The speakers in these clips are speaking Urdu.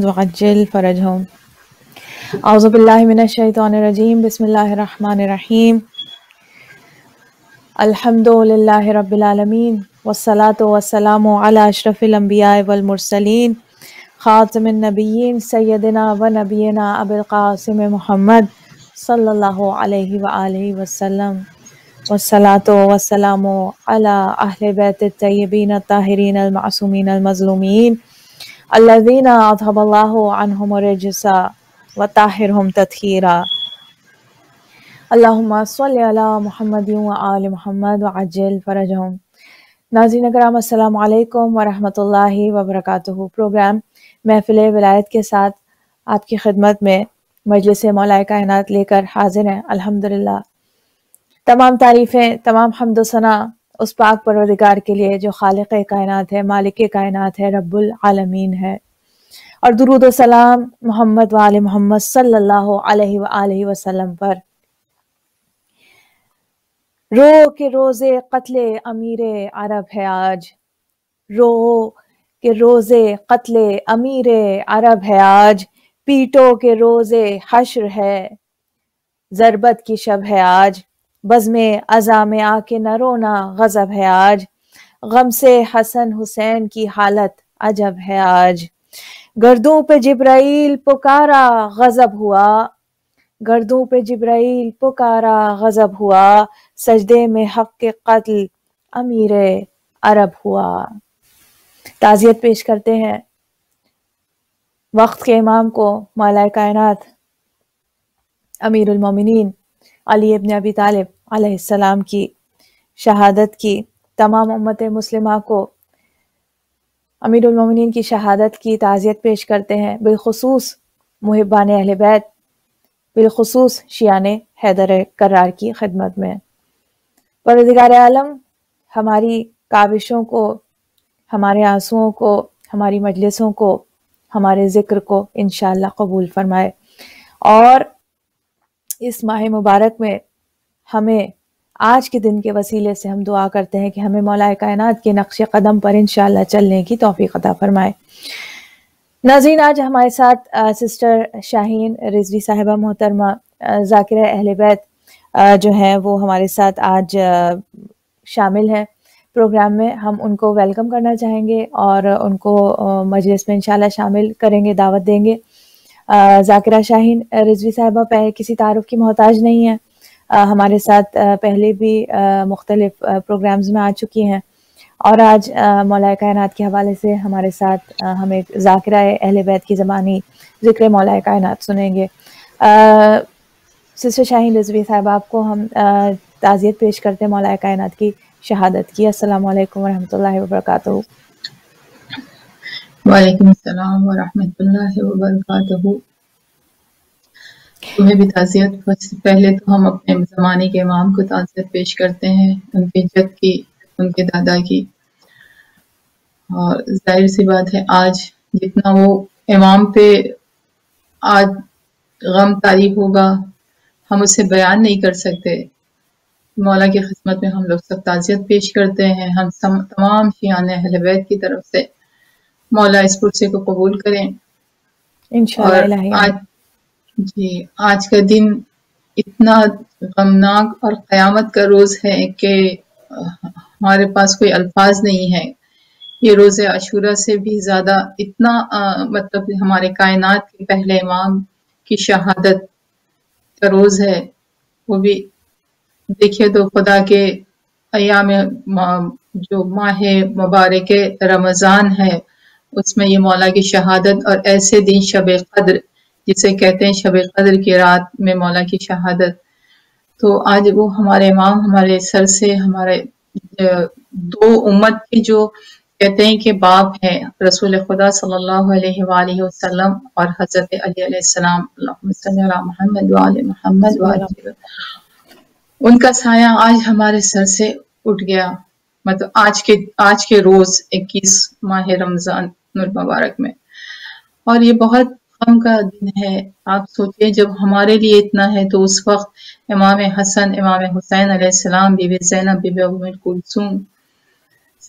وعجل فرجهم اعوذ باللہ من الشیطان الرجیم بسم اللہ الرحمن الرحیم الحمد للہ رب العالمین والصلاة والسلام علی اشرف الانبیاء والمرسلین خاتم النبیین سیدنا و نبینا ابی القاسم محمد صلی اللہ علیہ وآلہ وسلم والصلاة والسلام علی اہل بیت الطیبین الطاہرین المعصومین المظلومین الذین اذهب اللہ عنہم الرجس وطہرہم تطہیرا اللہم صلی علی محمد وآل محمد وعجل فرجہم۔ ناظرین کرام السلام علیکم ورحمۃ اللہ وبرکاتہ۔ پروگرام محفل ولایت کے ساتھ آپ کی خدمت میں مجلس مولا کائنات لے کر حاضر ہیں۔ الحمدللہ تمام تعریفیں، تمام حمد و ثنا اس پاک پروردگار کے لیے جو خالق کائنات ہے، مالک کائنات ہے، رب العالمین ہے، اور درود و سلام محمد و آل محمد صلی اللہ علیہ وآلہ وسلم پر۔ رو کے روز قتل امیر عرب ہے آج، رو کے روز قتل امیر عرب ہے آج، پیٹو کے روز حشر ہے، ضربت کی شب ہے آج، بزم عزا میں آ کے نہ رونا غضب ہے آج، غم سے حسن حسین کی حالت عجب ہے آج، گردوں پہ جبرائیل پکارا غضب ہوا، گردوں پہ جبرائیل پکارا غضب ہوا، سجدے میں حق کے قتل امیر عرب ہوا۔ تعزیت پیش کرتے ہیں وقت کے امام کو، مولا کائنات امیر المومنین علی ابن ابی طالب علیہ السلام کی شہادت کی، تمام امت مسلمہ کو امیر المومنین کی شہادت کی تعزیت پیش کرتے ہیں، بالخصوص محبان اہل بیت، بالخصوص شیعان حیدر کرار کی خدمت میں۔ پروردگار عالم ہماری کاوشوں کو، ہمارے آنسوؤں کو، ہماری مجلسوں کو، ہمارے ذکر کو انشاءاللہ قبول فرمائے، اور اس ماہ مبارک میں ہمیں آج کے دن کے وسیلے سے ہم دعا کرتے ہیں کہ ہمیں مولا کائنات کے نقش قدم پر انشاءاللہ چلنے کی توفیق عطا فرمائے۔ ناظرین، آج ہمارے ساتھ سسٹر شاہین رضوی صاحبہ محترمہ ذاکرہ اہل بیت جو ہیں وہ ہمارے ساتھ آج شامل ہیں پروگرام میں۔ ہم ان کو ویلکم کرنا چاہیں گے اور ان کو مجلس میں انشاءاللہ شامل کریں گے، دعوت دیں گے۔ ذاکرہ شاہین رضوی صاحبہ کسی تعارف کی محتاج نہیں ہیں، ہمارے ساتھ پہلے بھی مختلف پروگرامز میں آ چکی ہیں، اور آج مولا کائنات کے حوالے سے ہمارے ساتھ ہم ایک ذاکرہ اہل بیت کی زبانی ذکر مولا کائنات سنیں گے۔ سسٹر شاہین رضوی صاحبہ، آپ کو ہم تعزیت پیش کرتے ہیں مولا کائنات کی شہادت کی۔ السلام علیکم ورحمۃ اللہ وبرکاتہ۔ وعلیکم السلام ورحمۃ اللہ وبرکاتہ۔ تمہیں بھی تعزیت۔ پہلے تو ہم اپنے زمانے کے امام کو تعزیت پیش کرتے ہیں، ان کے جد کی، ان کے دادا کی، اور ظاہر سی بات ہے آج جتنا وہ امام پہ آج غم طاری ہوگا ہم اسے بیان نہیں کر سکتے۔ مولا کی خدمت میں ہم لوگ سب تعزیت پیش کرتے ہیں، ہم تمام شیعان اہل بیت کی طرف سے۔ مولا اس پرسے کو قبول کریں۔ انشاءاللہ الہی آمین۔ آج کا دن اتنا غمناک اور قیامت کا روز ہے کہ ہمارے پاس کوئی الفاظ نہیں ہے۔ یہ روز عاشورہ سے بھی زیادہ اتنا مطلب ہمارے کائنات کے پہلے امام کی شہادت کا روز ہے۔ وہ بھی دیکھیے تو خدا کے ایام جو ماہ مبارک رمضان ہے اس میں یہ مولا کی شہادت، اور ایسے دن شب قدر جسے کہتے ہیں، شب قدر کی رات میں مولا کی شہادت۔ تو آج وہ ہمارے امام ہمارے سر سے، ہمارے دو امت کے جو کہتے ہیں کہ باپ ہیں، رسول خدا صلی اللہ علیہ وآلہ وسلم اور حضرت علی علیہ السلام، اللہم صلی علی محمد وآل محمد وآلہ، ان کا سایہ آج ہمارے سر سے اٹھ گیا، مطلب آج کے روز 21 ماہ رمضان المبارک میں۔ اور یہ بہت غم کا دن ہے۔ آپ سوچیں جب ہمارے لیے اتنا ہے تو اس وقت امام حسن، امام حسین علیہ السلام، بی بی زینب، بی بی ام کلثوم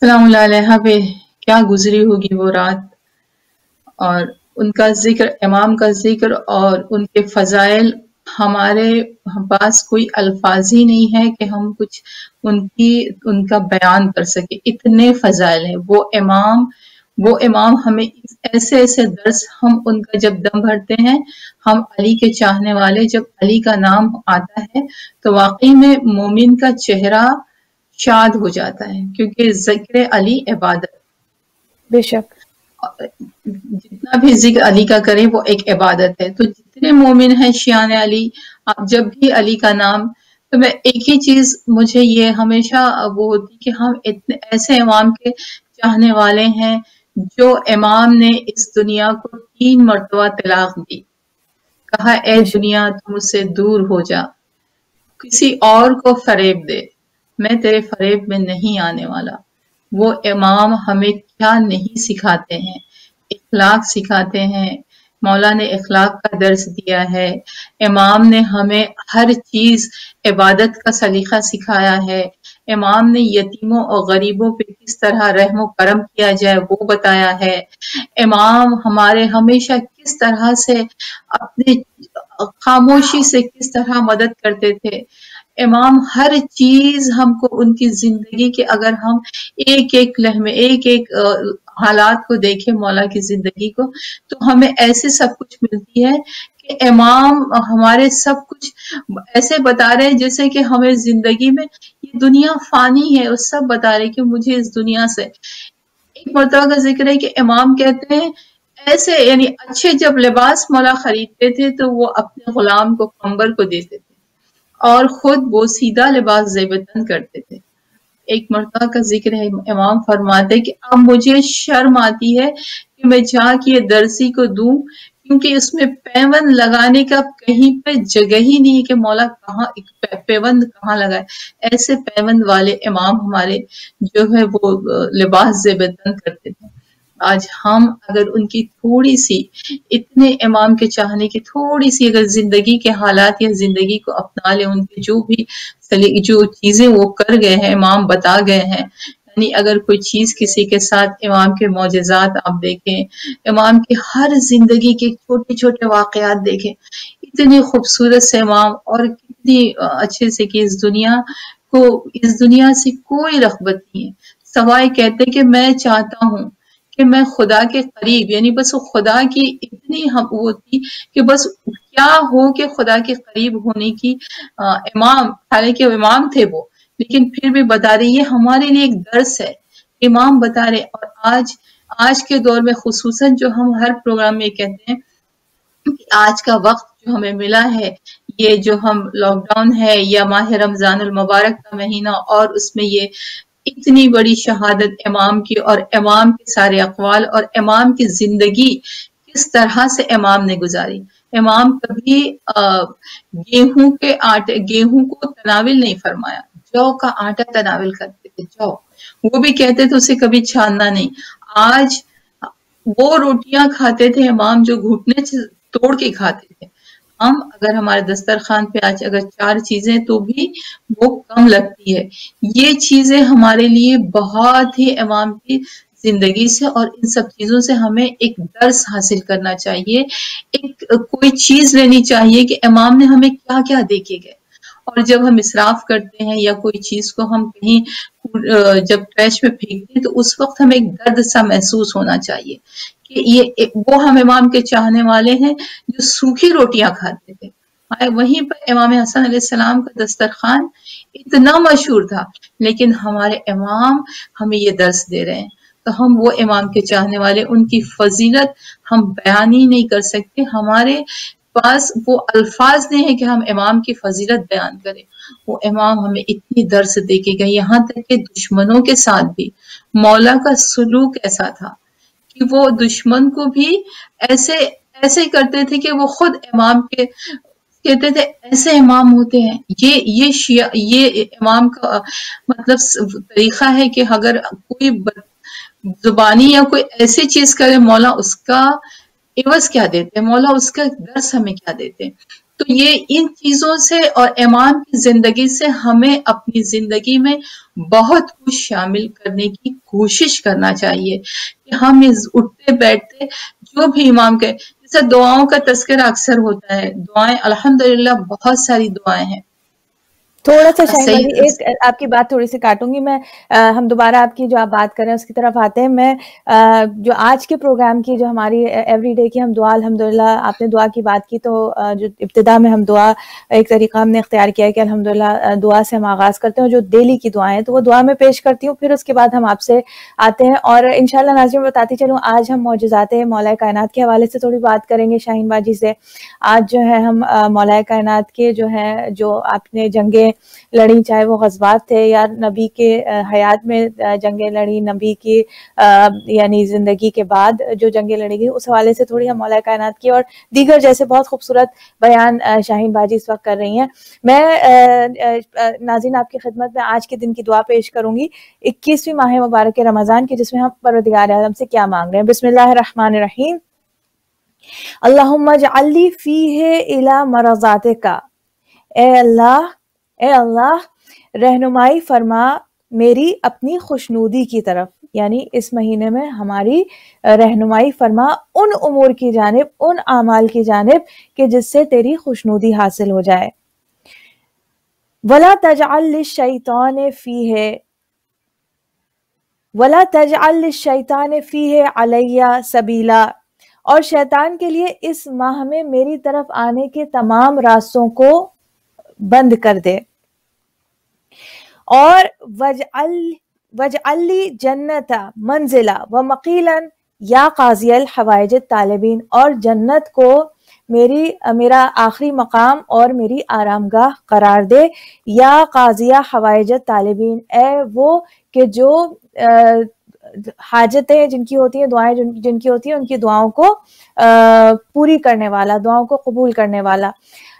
سلام اللہ علیہا پہ کیا گزری ہوگی وہ رات، اور ان کا ذکر، امام کا ذکر اور ان کے فضائل، ہمارے پاس کوئی الفاظ ہی نہیں ہے کہ ہم کچھ ان کا بیان کر سکے، اتنے فضائل ہیں وہ امام ہمیں ایسے ایسے درس، ہم ان کا جب دم بھرتے ہیں، ہم علی کے چاہنے والے، جب علی کا نام آتا ہے تو واقعی میں مومن کا چہرہ شاد ہو جاتا ہے، کیونکہ ذکر علی عبادت، بے شک جتنا بھی ذکر علی کا کریں وہ ایک عبادت ہے۔ تو جتنے مومن ہیں شیان علی، آپ جب بھی علی کا نام، تو میں ایک ہی چیز مجھے یہ ہمیشہ وہ ہوتی کہ ہم اتنے ایسے امام کے چاہنے والے ہیں جو امام نے اس دنیا کو 3 مرتبہ طلاق دی، کہا اے بے شک دنیا تم مجھ سے دور ہو جا، کسی اور کو فریب دے، میں تیرے فریب میں نہیں آنے والا۔ وہ امام ہمیں کیا نہیں سکھاتے ہیں، اخلاق سکھاتے ہیں، مولا نے اخلاق کا درس دیا ہے، امام نے ہمیں ہر چیز عبادت کا سلیقہ سکھایا ہے، امام نے یتیموں اور غریبوں پہ کس طرح رحم و کرم کیا جائے وہ بتایا ہے، امام ہمارے ہمیشہ کس طرح سے اپنی خاموشی سے کس طرح مدد کرتے تھے، امام ہر چیز ہم کو ان کی زندگی کے، اگر ہم ایک ایک لمحے ایک ایک حالات کو دیکھیں مولا کی زندگی کو، تو ہمیں ایسے سب کچھ ملتی ہے کہ امام ہمارے سب کچھ ایسے بتا رہے ہیں جیسے کہ ہمیں زندگی میں یہ دنیا فانی ہے، اور سب بتا رہے کہ مجھے اس دنیا سے ایک مرتبہ کا ذکر ہے کہ امام کہتے ہیں ایسے، یعنی اچھے جب لباس مولا خریدتے تھے تو وہ اپنے غلام کو قمبر کو دیتے تھے اور خود وہ سیدھا لباس زیب تن کرتے تھے۔ ایک مرتبہ کا ذکر ہے، امام فرماتے کہ اب مجھے شرم آتی ہے کہ میں جا کے یہ درسی کو دوں، کیونکہ اس میں پیوند لگانے کا کہیں پہ جگہ ہی نہیں ہے کہ مولا کہاں پیوند کہاں لگائے۔ ایسے پیوند والے امام ہمارے جو ہے وہ لباس زیب تن کرتے تھے۔ آج ہم اگر ان کی تھوڑی سی، اتنے امام کے چاہنے کی تھوڑی سی اگر زندگی کے حالات یا زندگی کو اپنا لیں، ان کی جو چیزیں وہ کر گئے ہیں، امام بتا گئے ہیں، یعنی اگر کوئی چیز کسی کے ساتھ، امام کے معجزات آپ دیکھیں، امام کی ہر زندگی کے چھوٹے چھوٹے واقعات دیکھیں، اتنی خوبصورت سے امام، اور کتنی اچھے سے کہ اس دنیا سے کوئی رغبت نہیں ہے، سوائے کہتے کہ میں چاہتا ہوں کہ میں خدا کے قریب، یعنی بس وہ خدا کی اتنی وہ تھی کہ بس کیا ہو کہ خدا کے قریب ہونے کی امام، حالانکہ امام تھے وہ، لیکن پھر بھی بتا رہے یہ ہمارے لیے ایک درس ہے، امام بتا رہے۔ اور آج کے دور میں خصوصاً جو ہم ہر پروگرام میں کہتے ہیں کہ آج کا وقت جو ہمیں ملا ہے، یہ جو ہم لاک ڈاؤن ہے یا ماہ رمضان المبارک کا مہینہ، اور اس میں یہ اتنی بڑی شہادت امام کی، اور امام کے سارے اقوال، اور امام کی زندگی کس طرح سے امام نے گزاری۔ امام کبھی گیہوں کو تناول نہیں فرمایا، جو کا آٹا تناول کرتے تھے، جو وہ بھی کہتے تھے اسے کبھی چھاننا نہیں۔ آج وہ روٹیاں کھاتے تھے امام جو گھٹنے سے توڑ کے کھاتے تھے، ہم اگر ہمارے دسترخوان پہ آج اگر 4 چیزیں تو بھی وہ کم لگتی ہے۔ یہ چیزیں ہمارے لیے بہت ہی امام کی زندگی سے، اور ان سب چیزوں سے ہمیں ایک درس حاصل کرنا چاہیے، ایک کوئی چیز لینی چاہیے کہ امام نے ہمیں کیا کیا دے کے گئے۔ اور جب ہم اسراف کرتے ہیں یا کوئی چیز کو ہم کہیں جب ٹریش میں پھینکتے ہیں، تو اس وقت ہمیں ایک درد سا محسوس ہونا چاہیے کہ یہ وہ ہم امام کے چاہنے والے ہیں جو سوکھی روٹیاں کھاتے تھے۔ وہیں پر امام حسن علیہ السلام کا دسترخوان اتنا مشہور تھا، لیکن ہمارے امام ہمیں یہ درس دے رہے ہیں۔ تو ہم وہ امام کے چاہنے والے، ان کی فضیلت ہم بیان ہی نہیں کر سکتے، ہمارے پاس وہ الفاظ نہیں ہے کہ ہم امام کی فضیلت بیان کریں۔ وہ امام ہمیں اتنی درس دے کے گئے، یہاں تک کہ دشمنوں کے ساتھ بھی مولا کا سلوک ایسا تھا کہ وہ دشمن کو بھی ایسے کرتے تھے کہ وہ خود امام کے کہتے تھے ایسے امام ہوتے ہیں۔ یہ امام کا مطلب طریقہ ہے کہ اگر کوئی زبانی یا کوئی ایسی چیز کرے، مولا اس کا عوض کیا دیتے، مولا اس کا درس ہمیں کیا دیتے۔ تو یہ ان چیزوں سے اور امام کی زندگی سے ہمیں اپنی زندگی میں بہت کچھ شامل کرنے کی کوشش کرنا چاہیے کہ ہم اٹھتے بیٹھتے جو بھی امام کے جیسے دعاؤں کا تذکرہ اکثر ہوتا ہے، دعائیں الحمدللہ بہت ساری دعائیں ہیں. تھوڑا سا شاہین صحیح بھائی ایک آپ کی بات تھوڑی سی کاٹوں گی میں، ہم دوبارہ آپ کی جو آپ بات کر رہے ہیں اس کی طرف آتے ہیں. میں جو آج کے پروگرام کی جو ہماری ایوری ڈے کی ہم دعا الحمدللہ، آپ نے دعا کی بات کی تو جو ابتدا میں ہم دعا ایک طریقہ ہم نے اختیار کیا ہے کہ الحمدللہ دعا سے ہم آغاز کرتے ہیں، جو ڈیلی کی دعائیں ہیں تو وہ دعا میں پیش کرتی ہوں، پھر اس کے بعد ہم آپ سے آتے ہیں. اور انشاءاللہ ناظرین بتاتی چلوں آج ہم معجزات مولا کائنات کے حوالے سے تھوڑی بات کریں گے شاہین باجی سے. آج جو ہے ہم مولا کائنات کے جو ہے جو آپ نے جنگیں لڑی، چاہے وہ غزوات تھے یا نبی کے حیات میں جنگیں لڑی، نبی کی یعنی زندگی کے بعد جو جنگیں لڑی گئی، اس حوالے سے تھوڑی ہم مولا کائنات کی اور دیگر جیسے بہت خوبصورت بیان شاہین باجی اس وقت کر رہی ہیں. میں ناظرین آپ کی خدمت میں آج کے دن کی دعا پیش کروں گی 21ویں ماہ مبارک رمضان کی، جس میں ہم پروردگار اعظم سے کیا مانگ رہے ہیں. بسم اللہ الرحمن الرحیم. اللہم اجعل لی فیہ الی مرضاتک، اے اللہ رہنمائی فرما میری اپنی خوشنودی کی طرف، یعنی اس مہینے میں ہماری رہنمائی فرما ان امور کی جانب، ان اعمال کی جانب کہ جس سے تیری خوشنودی حاصل ہو جائے. وَلَا تَجْعَلْ لِلشَّيْطَانِ فِيهِ عَلَيَّ سَبِيلًا، اور شیطان کے لیے اس ماہ میں میری طرف آنے کے تمام راستوں کو بند کر دے. اور وَاجْعَلْ لِي جَنَّةَ مَنزِلًا وَمَقِيلًا یا قاضی الحوائج الطالبین، اور جنت کو میرا آخری مقام اور میری آرام گاہ قرار دے. یا قاضی حوائج الطالبین، اے وہ کہ جو حاجتیں جن کی ہوتی ہیں، دعائیں جن کی ہوتی ہیں، ان کی دعاؤں کو پوری کرنے والا، دعاؤں کو قبول کرنے والا.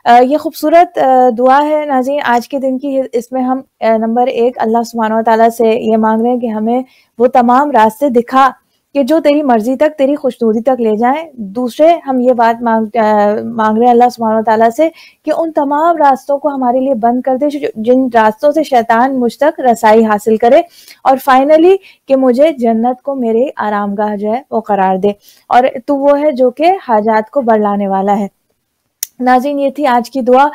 یہ خوبصورت دعا ہے ناظرین آج کے دن کی. اس میں ہم نمبر 1 اللہ سبحانہ و تعالیٰ سے یہ مانگ رہے ہیں کہ ہمیں وہ تمام راستے دکھا کہ جو تیری مرضی تک، تیری خوشنودی تک لے جائیں. دوسرے ہم یہ بات مانگ رہے ہیں اللہ سبحانہ و تعالیٰ سے کہ ان تمام راستوں کو ہمارے لیے بند کر دے جن راستوں سے شیطان مجھ تک رسائی حاصل کرے. اور فائنلی کہ مجھے جنت کو میرے آرام گاہ جو ہے وہ قرار دے، اور تو وہ ہے جو کہ حاجات کو بڑھلانے والا ہے. ناظرین یہ تھی آج کی دعا،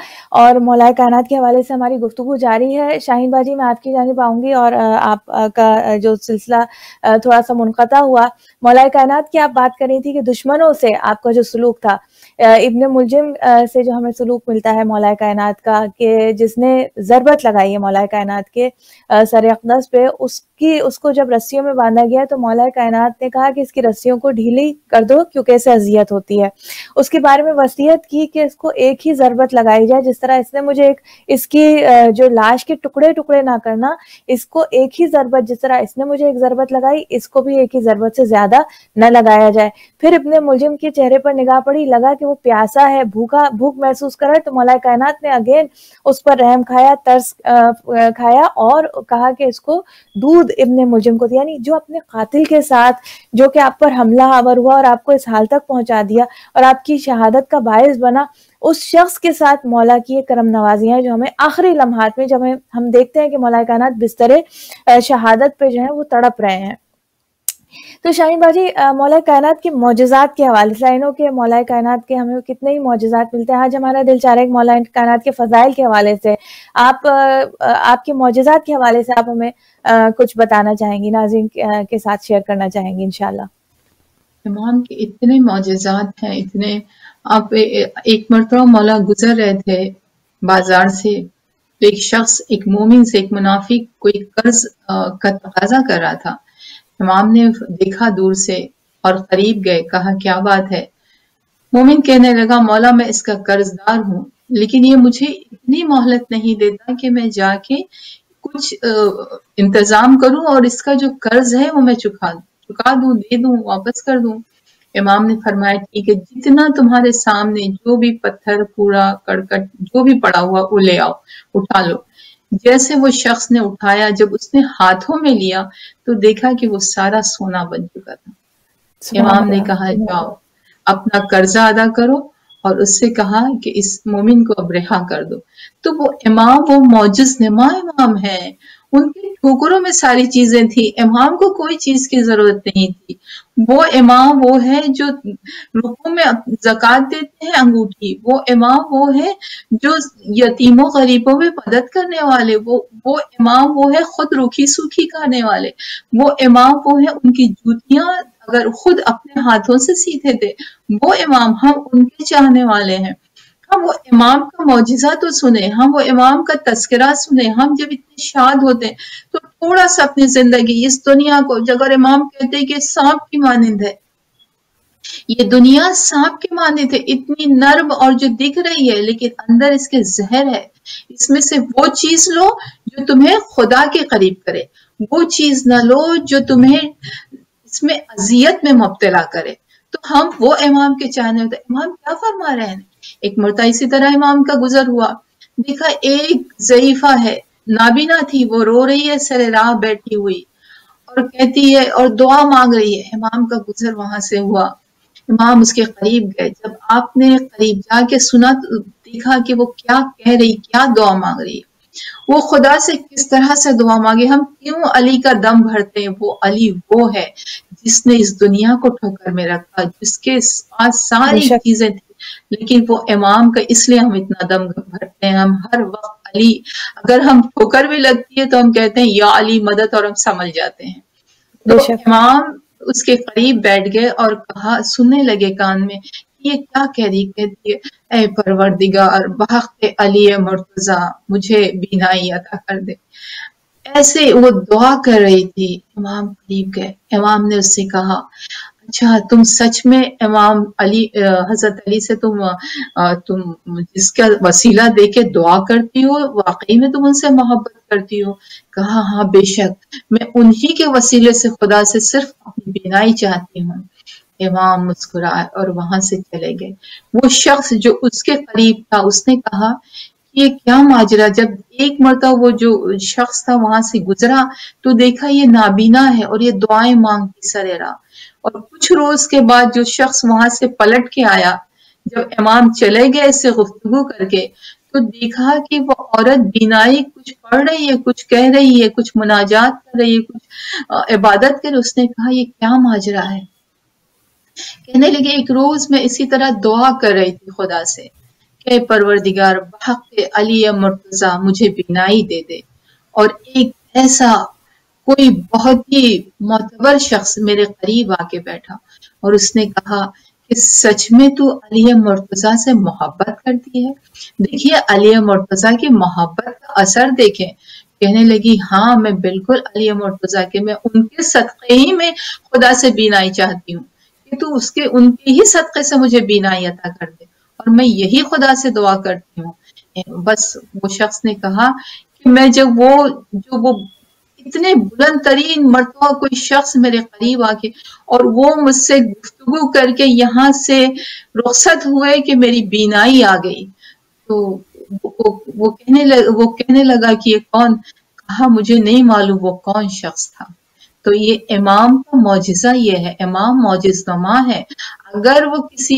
اور مولا کائنات کے حوالے سے ہماری گفتگو جاری ہے. شاہین باجی میں آپ کی جانب آؤں گی، اور آپ کا جو سلسلہ تھوڑا سا منقطع ہوا، مولا کائنات کی آپ بات کر رہی تھی کہ دشمنوں سے آپ کا جو سلوک تھا، ابن ملجم سے جو ہمیں سلوک ملتا ہے مولا کائنات کا، کہ جس نے ضربت لگائی ہے مولا کائنات کے سر اقدس پہ، اس کو جب رسیوں میں باندھا گیا تو مولا کائنات نے کہا کہ اس کی رسیوں کو ڈھیلی کر دو کیونکہ اسے اذیت ہوتی ہے. اس کے بارے میں وصیت کی کہ اس کو ایک ہی ضربت لگائی جائے، جس طرح اس نے مجھے اس کی جو لاش کے ٹکڑے ٹکڑے نہ کرنا، اس کو ایک ہی ضربت، جس طرح اس نے مجھے ایک ضربت لگائی اس کو بھی ایک ہی ضربت سے زیادہ نہ لگایا جائے. پھر ابن ملجم کے چہرے پر نگاہ پڑی، لگا کہ وہ پیاسا ہے، بھوک محسوس کر رہا ہے، تو مولا کائنات نے اگین اس پر رحم کھایا، ترس کھایا اور کہا کہ اس کو دودھ ابن ملجم کو دیا. یعنی جو اپنے قاتل کے ساتھ جو کہ آپ پر حملہ آور ہوا اور آپ کو اس حال تک پہنچا دیا اور آپ کی شہادت کا باعث بنا، اس شخص کے ساتھ مولا کی یہ کرم نوازیاں ہیں جو ہمیں آخری لمحات میں جب ہم دیکھتے ہیں کہ مولا کائنات بستر شہادت پہ جو ہیں وہ تڑپ رہے ہیں. تو شاہین باجی مولا کائنات کے معجزات کے حوالے سے، لائنوں کے مولا کائنات کے ہمیں کتنے ہی معجزات ملتے ہیں. آج ہمارا دل چاہ رہا ہے کہ مولا کائنات کے فضائل کے حوالے سے آپ کے معجزات کے حوالے سے آپ ہمیں کچھ بتانا چاہیں گی، ناظرین کے ساتھ شیئر کرنا چاہیں گی انشاءاللہ. امام کے اتنے معجزات ہیں، اتنے. آپ ایک مرتبہ مولا گزر رہے تھے بازار سے، تو ایک شخص، ایک مومن سے ایک منافق کوئی قرض کا تقاضا کر رہا تھا. امام نے دیکھا دور سے اور قریب گئے، کہا کیا بات ہے؟ مومن کہنے لگا مولا میں اس کا قرض دار ہوں، لیکن یہ مجھے اتنی مہلت نہیں دیتا کہ میں جا کے کچھ انتظام کروں اور اس کا جو قرض ہے وہ میں چکا دوں، دے دوں، واپس کر دوں. امام نے فرمایا ٹھیک ہے، جتنا تمہارے سامنے جو بھی پتھر پورا کڑکٹ جو بھی پڑا ہوا وہ لے آؤ، اٹھا لو. جیسے وہ شخص نے اٹھایا، جب اس نے ہاتھوں میں لیا تو دیکھا کہ وہ سارا سونا بن چکا تھا. امام نے کہا جاؤ اپنا قرضہ ادا کرو اور اس سے کہا کہ اس مومن کو اب رہا کر دو. تو وہ امام وہ معجز نما امام ہے، ان کے ٹھوکروں میں ساری چیزیں تھی، امام کو کوئی چیز کی ضرورت نہیں تھی. وہ امام وہ ہے جو رکوع میں زکوٰۃ دیتے ہیں انگوٹھی، وہ امام وہ ہے جو یتیموں غریبوں میں مدد کرنے والے، وہ امام وہ ہے خود روکھی سوکھی کھانے والے، وہ امام وہ ہے ان کی جوتیاں اگر خود اپنے ہاتھوں سے سیتے تھے، وہ امام، ہم ان کے چاہنے والے ہیں. ہم وہ امام کا معجزہ تو سنیں، ہم وہ امام کا تذکرہ سنیں. ہم جب اتنے شاد ہوتے ہیں تو تھوڑا سا اپنی زندگی اس دنیا کو، اگر امام کہتے ہیں کہ سانپ کی مانند ہے، یہ دنیا سانپ کے مانند ہے، اتنی نرم اور جو دکھ رہی ہے لیکن اندر اس کے زہر ہے. اس میں سے وہ چیز لو جو تمہیں خدا کے قریب کرے، وہ چیز نہ لو جو تمہیں اس میں اذیت میں مبتلا کرے. تو ہم وہ امام کے چاہنے ہوتے. امام کیا فرما رہے ہیں؟ ایک مرتبہ اسی طرح امام کا گزر ہوا، دیکھا ایک ضعیفہ ہے، نابینا تھی، وہ رو رہی ہے سر راہ بیٹھی ہوئی اور کہتی ہے اور دعا مانگ رہی ہے. امام کا گزر وہاں سے ہوا، امام اس کے قریب گئے. جب آپ نے قریب جا کے سنا تو دیکھا کہ وہ کیا کہہ رہی، کیا دعا مانگ رہی ہے، وہ خدا سے کس طرح سے دعا مانگے. ہم کیوں علی کا دم بھرتے ہیں؟ وہ علی وہ ہے جس نے اس دنیا کو ٹھوکر میں رکھا، جس کے پاس بے ساری شک چیزیں تھیں، لیکن وہ امام کا اس لیے ہم اتنا دم بھرتے ہیں. ہم ہر وقت علی، اگر ہم ٹھوکر بھی لگتی ہے تو ہم کہتے ہیں یا علی مدد، اور ہم سمجھ جاتے ہیں. بے تو شک امام اس کے قریب بیٹھ گئے اور کہا، سننے لگے کان میں، یہ کیا کہہ رہی؟ کہتی ہے اے پروردگار بحق علی مرتضی مجھے بینائی عطا کر دے. ایسے وہ دعا کر رہی تھی. امام قریب گئے، امام نے اس سے کہا اچھا تم سچ میں امام علی حضرت علی سے تم جس کا وسیلہ دے کے دعا کرتی ہو، واقعی میں تم ان سے محبت کرتی ہو؟ کہا ہاں بے شک، میں انہی کے وسیلے سے خدا سے صرف اپنی بینائی چاہتی ہوں. امام مسکرائے اور وہاں سے چلے گئے. وہ شخص جو اس کے قریب تھا اس نے کہا یہ کیا ماجرا؟ جب ایک مرتبہ وہ جو شخص تھا وہاں سے گزرا تو دیکھا یہ نابینا ہے اور یہ دعائیں مانگتی سرے راہ. اور کچھ روز کے بعد جو شخص وہاں سے پلٹ کے آیا، جب امام چلے گئے اس سے گفتگو کر کے، تو دیکھا کہ وہ عورت بینائی کچھ پڑھ رہی ہے، کچھ کہہ رہی ہے، کچھ مناجات کر رہی ہے، کچھ عبادت کر. اس نے کہا یہ کیا ماجرا ہے؟ کہنے لگے ایک روز میں اسی طرح دعا کر رہی تھی خدا سے کہ پروردگار بحق علی مرتضی مجھے بینائی دے دے. اور ایک ایسا کوئی بہت ہی معتبر شخص میرے قریب آ کے بیٹھا اور اس نے کہا کہ سچ میں تو علی مرتضی سے محبت کرتی ہے؟ دیکھیے علی مرتضی کی محبت کا اثر دیکھیں. کہنے لگی ہاں میں بالکل علی مرتضی کے، میں ان کے صدقے ہی میں خدا سے بینائی چاہتی ہوں کہ تو ان کے ہی صدقے سے مجھے بینائی عطا کر دے، اور میں یہی خدا سے دعا کرتی ہوں. بس وہ شخص نے کہا کہ میں جب وہ اتنے بلند ترین مرتبہ کوئی شخص میرے قریب آ کے اور وہ مجھ سے گفتگو کر کے یہاں سے رخصت ہوئے کہ میری بینائی آ گئی، تو وہ کہنے لگا کہ یہ کون؟ کہا مجھے نہیں معلوم وہ کون شخص تھا. تو یہ امام کا معجزہ یہ ہے، امام معجز نما ہے. اگر وہ کسی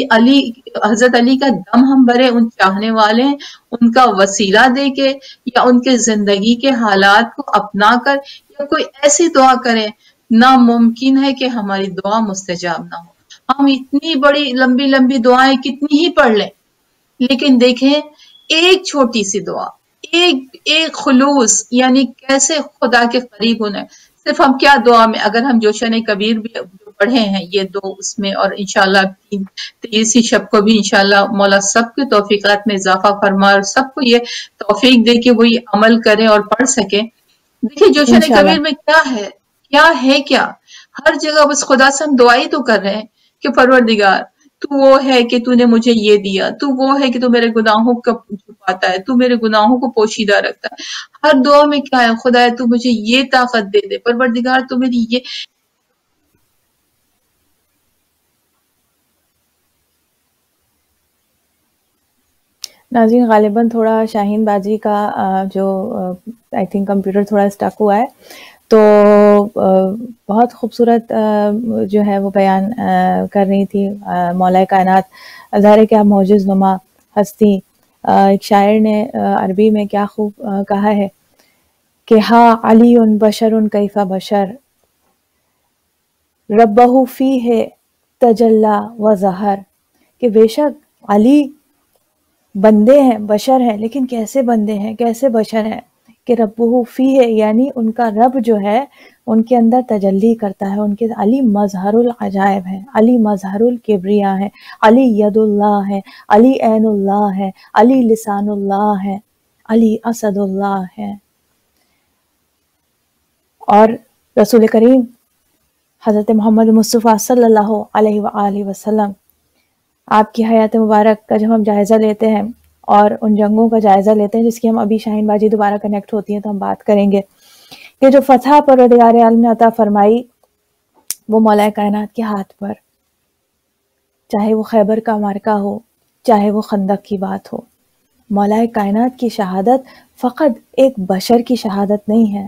حضرت علی کا دم ہم بھرے، ان چاہنے والے ان کا وسیلہ دے کے یا ان کے زندگی کے حالات کو اپنا کر یا کوئی ایسی دعا کریں، ناممکن ہے کہ ہماری دعا مستجاب نہ ہو. ہم اتنی بڑی لمبی لمبی دعائیں کتنی ہی پڑھ لیں، لیکن دیکھیں ایک چھوٹی سی دعا، ایک خلوص، یعنی کیسے خدا کے قریب ہونا ہے. صرف ہم کیا دعا میں اگر ہم جوشن کبیر بھی پڑھے ہیں یہ دو اس میں، اور انشاءاللہ 23 شب کو بھی انشاءاللہ مولا سب کے توفیقات میں اضافہ فرمائے اور سب کو یہ توفیق دے کہ وہ یہ عمل کریں اور پڑھ سکیں. دیکھیے جوشن انشاءاللہ. کبیر میں کیا ہے ہر جگہ بس خدا سے ہم دعائی تو کر رہے ہیں کہ پروردگار تو وہ ہے کہ تو نے مجھے یہ دیا، تو وہ ہے کہ تو میرے گناہوں کو چھپاتا ہے، تو میرے گناہوں کو پوشیدہ رکھتا ہے. ہر دعا میں کیا ہے؟ خدا تو مجھے یہ طاقت دے دے، پروردگار تو میری یہ. ناظرین غالباً تھوڑا شاہین باجی کا جو آئی تھنک کمپیوٹر تھوڑا اسٹک ہوا ہے، تو بہت خوبصورت جو ہے وہ بیان کر رہی تھی مولا کائنات، ظاہر ہے کہ آپ معجز نما ہستی. ایک شاعر نے عربی میں کیا خوب کہا ہے کہ ہا علی بشر کیف بشر ربہ فیہ تجلی و ظہر، کہ بے شک علی بندے ہیں، بشر ہیں، لیکن کیسے بندے ہیں، کیسے بشر ہیں کہ ربہ فیہ، یعنی ان کا رب جو ہے ان کے اندر تجلی کرتا ہے. ان کے علی مظہر العجائب ہے، علی مظہر الکبریا ہے، علی ید اللہ ہے، علی عین اللہ ہے، علی لسان اللہ ہے، علی اسد اللہ ہے. اور رسول کریم حضرت محمد مصطفیٰ صلی اللہ علیہ وآلہ وسلم، آپ کی حیات مبارک کا جب ہم جائزہ لیتے ہیں اور ان جنگوں کا جائزہ لیتے ہیں جس کی ہم ابھی شاہین باجی دوبارہ کنیکٹ ہوتی ہیں تو ہم بات کریں گے، کہ جو فتح پروردگار عالم نے عطا فرمائی وہ مولا کائنات کے ہاتھ پر، چاہے وہ خیبر کا معرکہ ہو، چاہے وہ خندق کی بات ہو. مولا کائنات کی شہادت فقط ایک بشر کی شہادت نہیں ہے،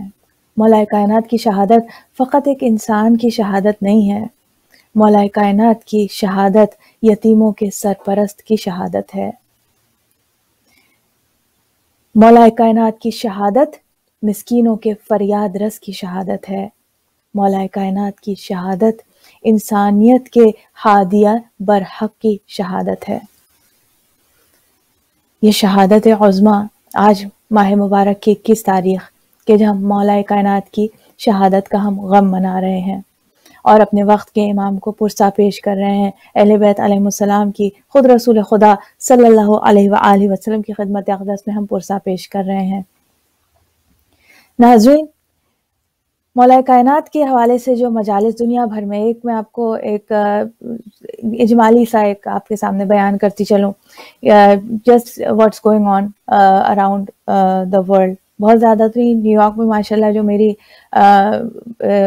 مولا کائنات کی شہادت فقط ایک انسان کی شہادت نہیں ہے، مولا کائنات کی شہادت یتیموں کے سرپرست کی شہادت ہے. مولا کائنات کی شہادت مسکینوں کے فریاد رس کی شہادت ہے. مولا کائنات کی شہادت انسانیت کے ہادیہ برحق کی شہادت ہے. یہ شہادت عظمیٰ آج ماہ مبارک کی 21 تاریخ کہ جب ہم مولا کائنات کی شہادت کا ہم غم منا رہے ہیں اور اپنے وقت کے امام کو پرسہ پیش کر رہے ہیں، اہل بیت علیہ السلام کی، خود رسول خدا صلی اللہ علیہ وآلہ وسلم کی خدمت اقدس میں ہم پرسہ پیش کر رہے ہیں. ناظرین، مولا کائنات کے حوالے سے جو مجالس دنیا بھر میں، ایک میں آپ کو ایک اجمالی سا ایک آپ کے سامنے بیان کرتی چلوں، just what's going on around the world. بہت زیادہ تو نیو یارک میں ماشاءاللہ جو میری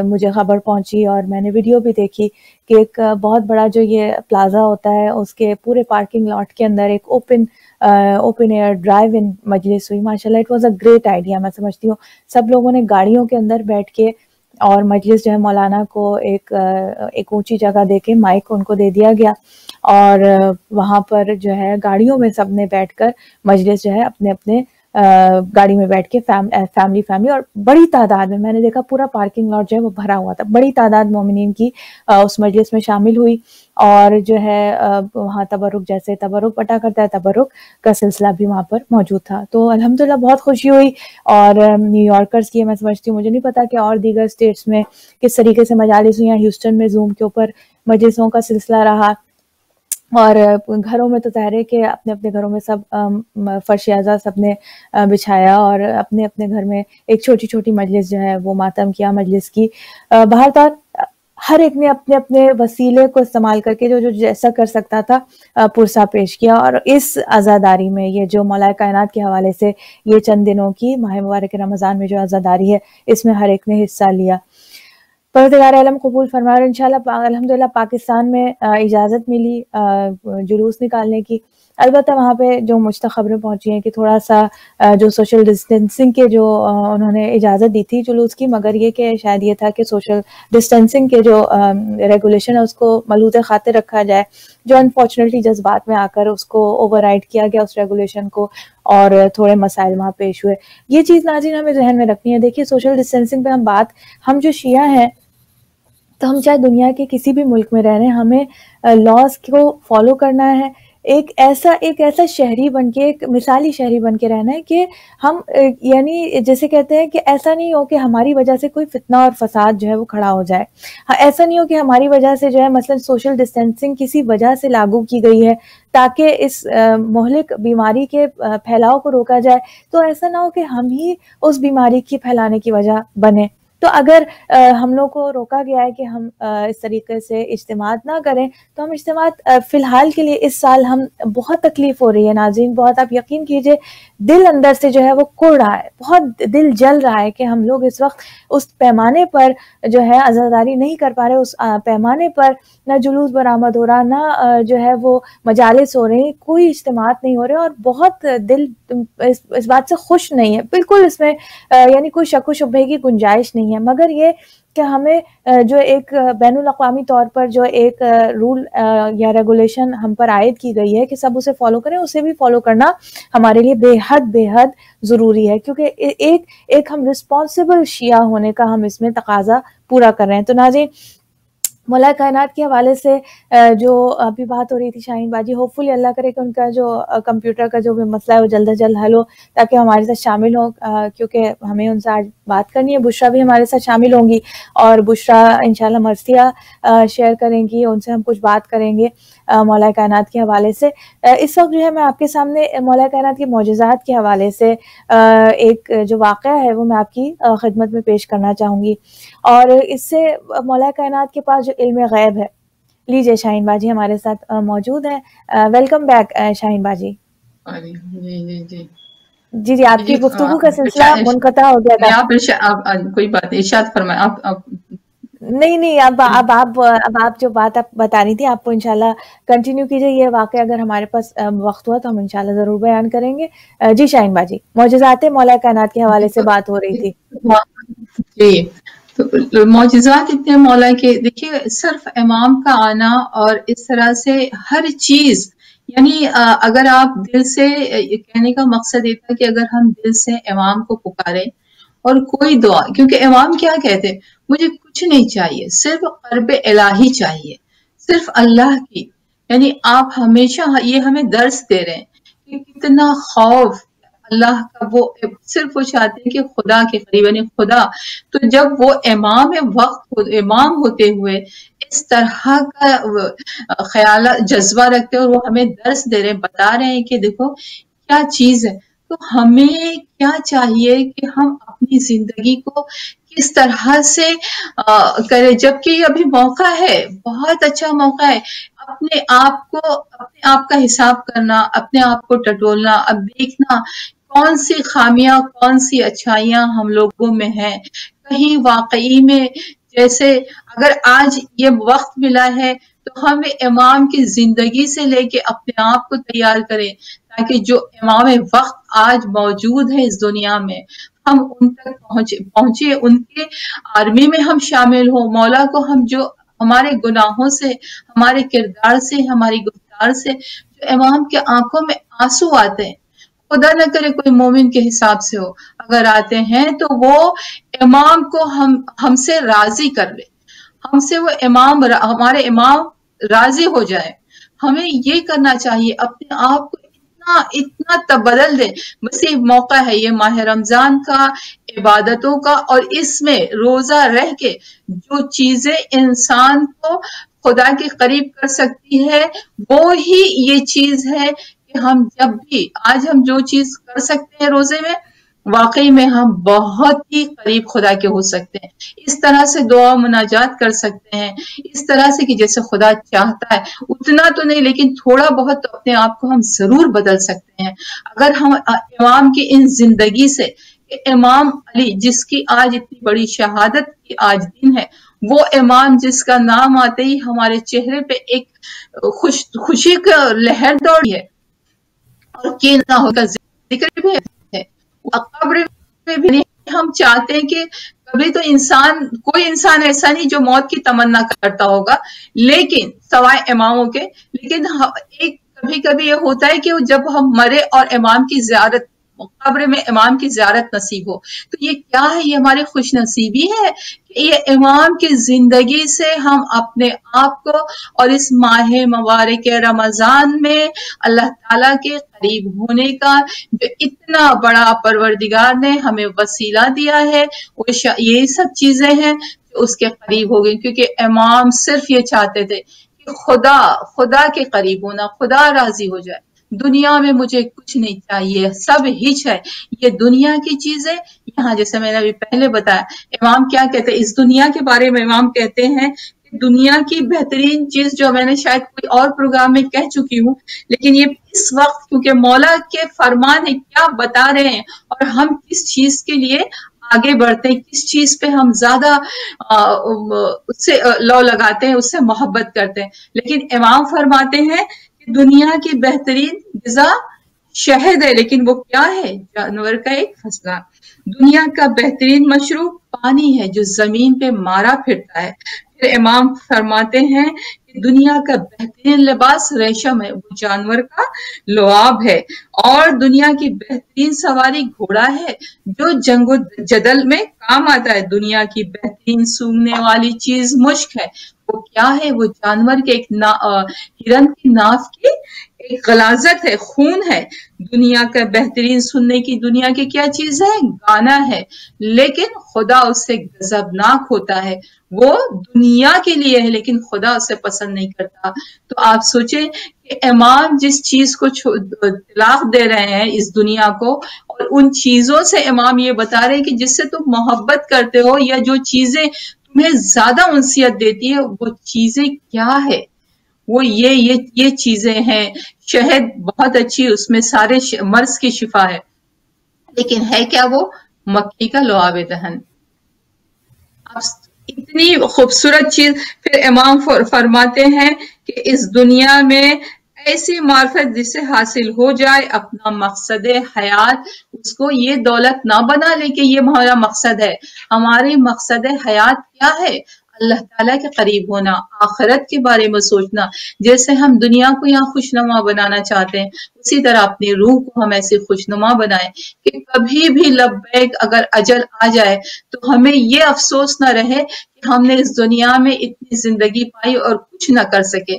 مجھے خبر پہنچی اور میں نے ویڈیو بھی دیکھی کہ ایک بہت بڑا جو یہ پلازا ہوتا ہے اس کے پورے پارکنگ لاٹ کے اندر ایک اوپن ایئر ڈرائیو ان مجلس ہوئی. ماشاءاللہ it was a great idea. میں سمجھتی ہوں سب لوگوں نے گاڑیوں کے اندر بیٹھ کے اور مجلس جو ہے مولانا کو ایک اونچی جگہ دے کے مائک ان کو دے دیا گیا اور وہاں پر جو ہے گاڑیوں میں سب نے بیٹھ کر مجلس جو ہے اپنے اپنے گاڑی میں بیٹھ کے فیملی اور بڑی تعداد میں نے دیکھا پورا پارکنگ لاٹ جو ہے وہ بھرا ہوا تھا. بڑی تعداد مومنین کی اس مجلس میں شامل ہوئی اور جو ہے وہاں تبرک، جیسے تبرک بٹا کرتا ہے، تبرک کا سلسلہ بھی وہاں پر موجود تھا. تو الحمدللہ بہت خوشی ہوئی. اور نیو یارکرز کی میں سمجھتی ہوں، مجھے نہیں پتا کہ اور دیگر اسٹیٹس میں کس طریقے سے مجالس ہوئی ہیں. ہیوسٹن میں زوم کے اوپر مجلسوں کا سلسلہ رہا اور گھروں میں تو ظاہر ہے کہ اپنے اپنے گھروں میں سب فرش اعزا سب نے بچھایا اور اپنے اپنے گھر میں ایک چھوٹی چھوٹی مجلس جو ہے وہ ماتم کیا مجلس کی. بہرحال ہر ایک نے اپنے اپنے وسیلے کو استعمال کر کے جو جیسا کر سکتا تھا پرسہ پیش کیا. اور اس عزاداری میں یہ جو مولا کائنات کے حوالے سے یہ چند دنوں کی ماہ مبارک رمضان میں جو عزاداری ہے اس میں ہر ایک نے حصہ لیا. پروردگار عالم قبول فرمائے. اور انشاءاللہ الحمدللہ پاکستان میں اجازت ملی جلوس نکالنے کی. البتہ وہاں پہ جو مجھ تک خبریں پہنچی ہیں کہ تھوڑا سا جو سوشل ڈسٹینسنگ کے جو انہوں نے اجازت دی تھی جلوس کی، مگر یہ کہ شاید یہ تھا کہ سوشل ڈسٹینسنگ کے جو ریگولیشن ہے اس کو ملحوظ خاطر رکھا جائے، جو انفارچونیٹلی جذبات میں آ کر اس کو اوور رائڈ کیا گیا اس ریگولیشن کو اور تھوڑے مسائل وہاں پیش ہوئے. یہ چیز ناظرین ہمیں ذہن میں رکھنی ہے. دیکھیے سوشل ڈسٹینسنگ پہ ہم جو شیعہ ہیں تو ہم چاہے دنیا کے کسی بھی ملک میں رہ رہے ہیں، ہمیں لاز کو فالو کرنا ہے. ایک ایسا شہری بن کے، ایک مثالی شہری بن کے رہنا ہے کہ ہم یعنی جیسے کہتے ہیں کہ ایسا نہیں ہو کہ ہماری وجہ سے کوئی فتنہ اور فساد جو ہے وہ کھڑا ہو جائے. ایسا نہیں ہو کہ ہماری وجہ سے جو ہے مثلا سوشل ڈسٹینسنگ کسی وجہ سے لاگو کی گئی ہے تاکہ اس مہلک بیماری کے پھیلاؤ کو روکا جائے، تو ایسا نہ ہو کہ ہم ہی اس بیماری کی پھیلانے کی وجہ بنے. تو اگر ہم لوگ کو روکا گیا ہے کہ ہم اس طریقے سے اجتماعات نہ کریں تو ہم اجتماعات فی الحال کے لیے اس سال ہم بہت تکلیف ہو رہی ہے ناظرین، بہت. آپ یقین کیجئے دل اندر سے جو ہے وہ کڑ رہا ہے، بہت دل جل رہا ہے کہ ہم لوگ اس وقت اس پیمانے پر جو ہے عزاداری نہیں کر پا رہے، اس پیمانے پر نہ جلوس برآمد ہو رہا، نہ جو ہے وہ مجالس ہو رہے، کوئی اجتماعات نہیں ہو رہے اور بہت دل اس بات سے خوش نہیں ہے بالکل. اس میں یعنی کوئی شک و شبہے کی گنجائش نہیں نہیں ہے، مگر یہ کہ ہمیں جو ایک بین الاقوامی طور پر جو ایک رول یا ریگولیشن ہم پر عائد کی گئی ہے کہ سب اسے فالو کریں، اسے بھی فالو کرنا ہمارے لیے بے حد ضروری ہے، کیونکہ ایک ہم رسپانسبل شیعہ ہونے کا ہم اس میں تقاضا پورا کر رہے ہیں۔ تو ناظرین، مولا کائنات کے حوالے سے جو ابھی بات ہو رہی تھی شاہین باجی، ہوپ فلی اللہ کرے کہ ان کا جو کمپیوٹر کا جو بھی مسئلہ ہے وہ جلد از جلد حل ہو، تاکہ ہمارے ساتھ شامل ہوں، کیونکہ ہمیں ان سے آج بات کرنی ہے۔ بشرا بھی ہمارے ساتھ شامل ہوں گی، اور بشرا انشاءاللہ مرثیہ شیئر کریں گی، ان سے ہم کچھ بات کریں گے مولا کائنات کے حوالے سے۔ اس وقت جو ہے میں آپ کے سامنے مولا کائنات کے معجزات کے حوالے سے ایک جو واقعہ ہے وہ میں آپ کی خدمت میں پیش کرنا چاہوں گی، اور اس سے مولا کائنات کے پاس جو علم غیب ہے۔ لیجئے شاہین باجی ہمارے ساتھ موجود ہیں۔ ویلکم بیک شاہین باجی۔ جی آپ کی گفتگو کا سلسلہ منقطع ہو گیا تھا۔ کوئی بات ارشاد فرمائیں آپ۔ نہیں، اب آپ جو بات آپ بتا رہی تھی آپ کو انشاءاللہ کنٹینیو کیجئے۔ یہ واقعہ اگر ہمارے پاس وقت ہوا تو ہم انشاءاللہ ضرور بیان کریں گے۔ جی شاہین باجی، معجزات مولا کائنات کے حوالے سے بات ہو رہی تھی۔ جی، تو معجزات اتنے مولا کے، دیکھیے صرف امام کا آنا اور اس طرح سے ہر چیز، یعنی اگر آپ دل سے، کہنے کا مقصد یہ تھا کہ اگر ہم دل سے امام کو پکاریں اور کوئی دعا، کیونکہ امام کیا کہتے، مجھے کچھ نہیں چاہیے، صرف قرب الہی چاہیے، صرف اللہ کی، یعنی آپ ہمیشہ یہ ہمیں درس دے رہے ہیں کہ کتنا خوف اللہ کا، وہ صرف وہ چاہتے ہیں کہ خدا کے قریب، یعنی خدا تو جب وہ امام ہوتے ہوئے اس طرح کا خیال جذبہ رکھتے ہیں اور وہ ہمیں درس دے رہے ہیں، بتا رہے ہیں کہ دیکھو کیا چیز ہے، تو ہمیں کیا چاہیے کہ ہم اپنی زندگی کو کس طرح سے کریں، جبکہ یہ ابھی موقع ہے، بہت اچھا موقع ہے اپنے آپ کا حساب کرنا، اپنے آپ کو ٹٹولنا، اب دیکھنا کون سی خامیاں کون سی اچھائیاں ہم لوگوں میں ہیں، کہیں واقعی میں جیسے اگر آج یہ وقت ملا ہے تو ہم امام کی زندگی سے لے کے اپنے آپ کو تیار کریں، تاکہ جو امام وقت آج موجود ہے اس دنیا میں، ہم ان تک پہنچے، ان کے آرمی میں ہم شامل ہوں، مولا کو ہم جو ہمارے گناہوں سے، ہمارے کردار سے، ہماری گفتار سے جو امام کے آنکھوں میں آنسو آتے ہیں، خدا نہ کرے کوئی مومن کے حساب سے ہو، اگر آتے ہیں تو وہ امام کو ہم سے راضی کر لے، ہم سے وہ ہمارے امام راضی ہو جائے۔ ہمیں یہ کرنا چاہیے، اپنے آپ کو اتنا بدل دے، بس یہ موقع ہے، یہ ماہ رمضان کا، عبادتوں کا، اور اس میں روزہ رہ کے جو چیزیں انسان کو خدا کے قریب کر سکتی ہے، وہ ہی یہ چیز ہے کہ ہم جب بھی آج ہم جو چیز کر سکتے ہیں روزے میں، واقعی میں ہم بہت ہی قریب خدا کے ہو سکتے ہیں، اس طرح سے دعا مناجات کر سکتے ہیں، اس طرح سے کہ جیسے خدا چاہتا ہے، اتنا تو نہیں لیکن تھوڑا بہت تو اپنے آپ کو ہم ضرور بدل سکتے ہیں اگر ہم امام کی ان زندگی سے، کہ امام علی جس کی آج اتنی بڑی شہادت کی آج دن ہے، وہ امام جس کا نام آتے ہی ہمارے چہرے پہ ایک خوشی کا لہر دوڑی ہے، اور کی نہ ہوگا ذکر بھی ہے، قبر میں بھی ہم چاہتے ہیں کہ کبھی تو کوئی انسان ایسا نہیں جو موت کی تمنا کرتا ہوگا، لیکن سوائے اماموں کے، لیکن ایک کبھی یہ ہوتا ہے کہ جب ہم مرے اور امام کی زیارت، قبر میں امام کی زیارت نصیب ہو، تو یہ کیا ہے، یہ ہماری خوش نصیبی ہے کہ یہ امام کی زندگی سے ہم اپنے آپ کو، اور اس ماہ مبارک رمضان میں اللہ تعالیٰ کے قریب ہونے کا جو اتنا بڑا پروردگار نے ہمیں وسیلہ دیا ہے، وہ یہ سب چیزیں ہیں جو اس کے قریب ہو گئی، کیونکہ امام صرف یہ چاہتے تھے کہ خدا کے قریب ہونا، خدا راضی ہو جائے، دنیا میں مجھے کچھ نہیں چاہیے، سب ہچ ہے، یہ دنیا کی چیزیں یہاں، جیسے میں نے ابھی پہلے بتایا، امام کیا کہتے ہیں اس دنیا کے بارے میں، امام کہتے ہیں کہ دنیا کی بہترین چیز، جو میں نے شاید کوئی اور پروگرام میں کہہ چکی ہوں، لیکن یہ اس وقت کیونکہ مولا کے فرمان ہے، کیا بتا رہے ہیں، اور ہم کس چیز کے لیے آگے بڑھتے ہیں، کس چیز پہ ہم زیادہ اس سے لو لگاتے ہیں، اس سے محبت کرتے ہیں، لیکن امام فرماتے ہیں کہ دنیا کی بہترین غذا شہد ہے، لیکن وہ کیا ہے، جانور کا ایک فصلہ، دنیا کا بہترین مشروب پانی ہے جو زمین پہ مارا پھرتا ہے۔ پھر امام فرماتے ہیں کہ دنیا کا بہترین لباس ریشم ہے، وہ جانور کا لعاب ہے، اور دنیا کی بہترین سواری گھوڑا ہے جو جنگ و جدل میں کام آتا ہے۔ دنیا کی بہترین سونگنے والی چیز مشک ہے، وہ کیا ہے؟ وہ جانور کے ایک ہرن کی ناف کی ایک غلاظت ہے، خون ہے۔ دنیا کا بہترین سننے کی دنیا کی کیا چیز ہے؟ گانا ہے، لیکن خدا اس سے غضبناک ہوتا ہے۔ وہ دنیا کے لیے ہے لیکن خدا اسے پسند نہیں کرتا۔ تو آپ سوچیں کہ امام جس چیز کو طلاق دے رہے ہیں اس دنیا کو، اور ان چیزوں سے امام یہ بتا رہے ہیں کہ جس سے تم محبت کرتے ہو یا جو چیزیں تمہیں زیادہ انسیت دیتی ہے وہ چیزیں کیا ہے؟ وہ یہ چیزیں ہیں۔ شہد بہت اچھی، اس میں سارے مرض کی شفا ہے، لیکن ہے کیا وہ؟ مکھی کا لعاب دہن۔ اب اتنی خوبصورت چیز پھر امام فرماتے ہیں کہ اس دنیا میں ایسی معرفت جسے حاصل ہو جائے، اپنا مقصد حیات اس کو یہ دولت نہ بنا لے کہ یہ ہمارا مقصد ہے۔ ہماری مقصد حیات کیا ہے؟ اللہ تعالیٰ کے قریب ہونا، آخرت کے بارے میں سوچنا۔ جیسے ہم دنیا کو یہاں خوشنما بنانا چاہتے ہیں، اسی طرح اپنی روح کو ہم ایسے خوشنما بنائیں کہ کبھی بھی لبیک اگر اجل آ جائے تو ہمیں یہ افسوس نہ رہے کہ ہم نے اس دنیا میں اتنی زندگی پائی اور کچھ نہ کر سکے۔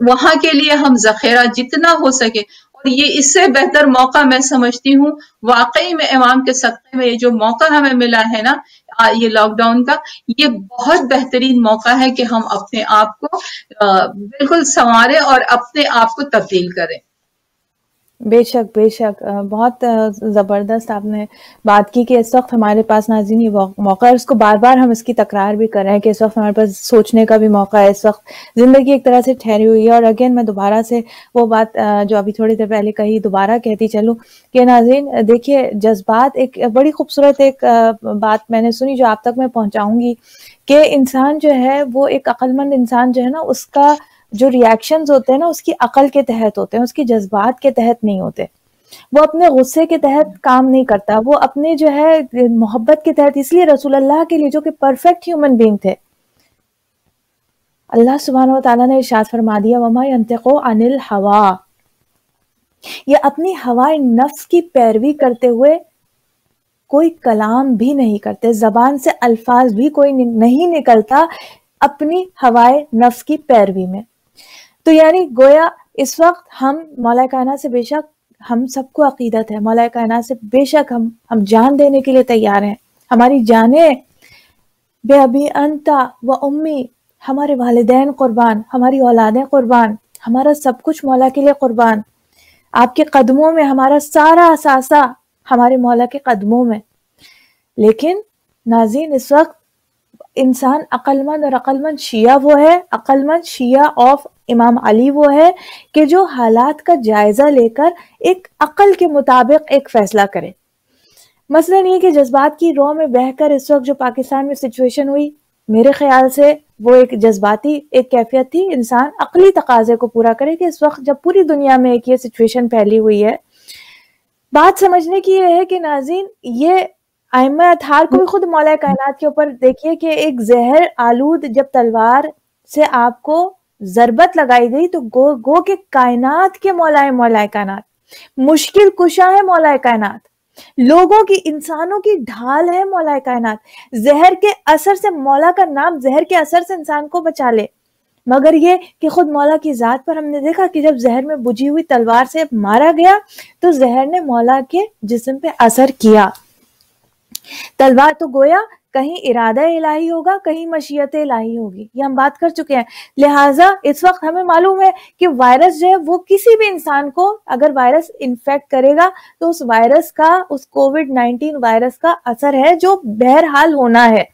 وہاں کے لیے ہم ذخیرہ جتنا ہو سکے، اور یہ اس سے بہتر موقع میں سمجھتی ہوں واقعی میں امام کے صدقے میں یہ جو موقع ہمیں ملا ہے نا، یہ لاک ڈاؤن کا، یہ بہت بہترین موقع ہے کہ ہم اپنے آپ کو بالکل سنواریں اور اپنے آپ کو تبدیل کریں۔ بے شک بے شک، بہت زبردست آپ نے بات کی کہ اس وقت ہمارے پاس ناظرین یہ موقع ہے، اس کو بار بار ہم اس کی تکرار بھی کر رہے ہیں کہ اس وقت ہمارے پاس سوچنے کا بھی موقع ہے۔ اس وقت زندگی ایک طرح سے ٹھہری ہوئی ہے، اور اگین میں دوبارہ سے وہ بات جو ابھی تھوڑی دیر پہلے کہی دوبارہ کہتی چلوں کہ ناظرین دیکھیے، جذبات، ایک بڑی خوبصورت ایک بات میں نے سنی جو آپ تک میں پہنچاؤں گی کہ انسان جو ہے وہ ایک عقل مند انسان جو ہے نا، اس کا جو ریاکشنز ہوتے ہیں نا اس کی عقل کے تحت ہوتے ہیں، اس کی جذبات کے تحت نہیں ہوتے۔ وہ اپنے غصے کے تحت کام نہیں کرتا، وہ اپنے جو ہے محبت کے تحت۔ اس لیے رسول اللہ کے لیے جو کہ پرفیکٹ ہیومن بینگ تھے، اللہ سبحانہ و تعالیٰ نے ارشاد فرما دیا وَمَا يَنْتِقُ عَنِ الْهَوَىٰ، یہ اپنی ہوائے نفس کی پیروی کرتے ہوئے کوئی کلام بھی نہیں کرتے، زبان سے الفاظ بھی کوئی نہیں نکلتا اپنی ہوائے نفس کی پیروی میں۔ تو یعنی گویا اس وقت ہم مولا کائنات سے، بے شک ہم سب کو عقیدت ہے، مولا کائنات سے بے شک ہم جان دینے کے لیے تیار ہیں۔ ہماری جانیں بے ابی انتا و امی، ہمارے والدین قربان، ہماری اولادیں قربان، ہمارا سب کچھ مولا کے لیے قربان۔ آپ کے قدموں میں ہمارا سارا اثاثہ ہمارے مولا کے قدموں میں۔ لیکن ناظرین اس وقت انسان عقل مند، اور عقل مند شیعہ وہ ہے، عقل مند شیعہ آف امام علی وہ ہے کہ جو حالات کا جائزہ لے کر ایک عقل کے مطابق ایک فیصلہ کرے۔ مثلا یہ کہ جذبات کی رو میں بہہ کر اس وقت جو پاکستان میں سچویشن ہوئی، میرے خیال سے وہ ایک جذباتی ایک کیفیت تھی۔ انسان عقلی تقاضے کو پورا کرے کہ اس وقت جب پوری دنیا میں ایک یہ سچویشن پھیلی ہوئی ہے، بات سمجھنے کی یہ ہے کہ ناظرین یہ ائمہ اطہار کو بھی خود مولا کائنات کے اوپر دیکھیے کہ ایک زہر آلود جب تلوار سے آپ کو ضربت لگائی گئی تو گو کہ کائنات کے مولا کائنات، مشکل کشا ہے مولا کائنات، لوگوں کی، انسانوں کی ڈھال ہے مولا کائنات، زہر کے اثر سے، مولا کا نام زہر کے اثر سے انسان کو بچا لے۔ مگر یہ کہ خود مولا کی ذات پر ہم نے دیکھا کہ جب زہر میں بجھی ہوئی تلوار سے مارا گیا تو زہر نے مولا کے جسم پہ اثر کیا۔ تلوار تو گویا کہیں ارادہ الہی ہوگا، کہیں مشیت الہی ہوگی، یہ ہم بات کر چکے ہیں۔ لہٰذا اس وقت ہمیں معلوم ہے کہ وائرس جو ہے وہ کسی بھی انسان کو اگر وائرس انفیکٹ کرے گا تو اس وائرس کا، اس کووڈ-19 وائرس کا اثر ہے جو بہرحال ہونا ہے،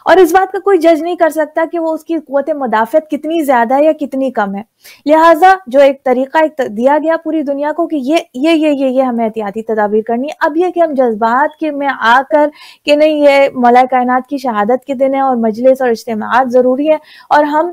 اور اس بات کا کوئی جج نہیں کر سکتا کہ وہ اس کی قوت مدافعت کتنی زیادہ ہے یا کتنی کم ہے۔ لہٰذا جو ایک طریقہ ایک دیا گیا پوری دنیا کو کہ یہ ہمیں احتیاطی تدابیر کرنی ہے۔ اب یہ کہ ہم جذبات کے میں آ کر کہ نہیں یہ مولا کائنات کی شہادت کے دن ہے اور مجلس اور اجتماعات ضروری ہے، اور ہم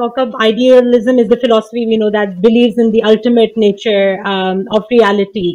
talk of idealism is the philosophy we know that believes in the ultimate nature of reality,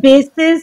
basis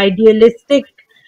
idealistic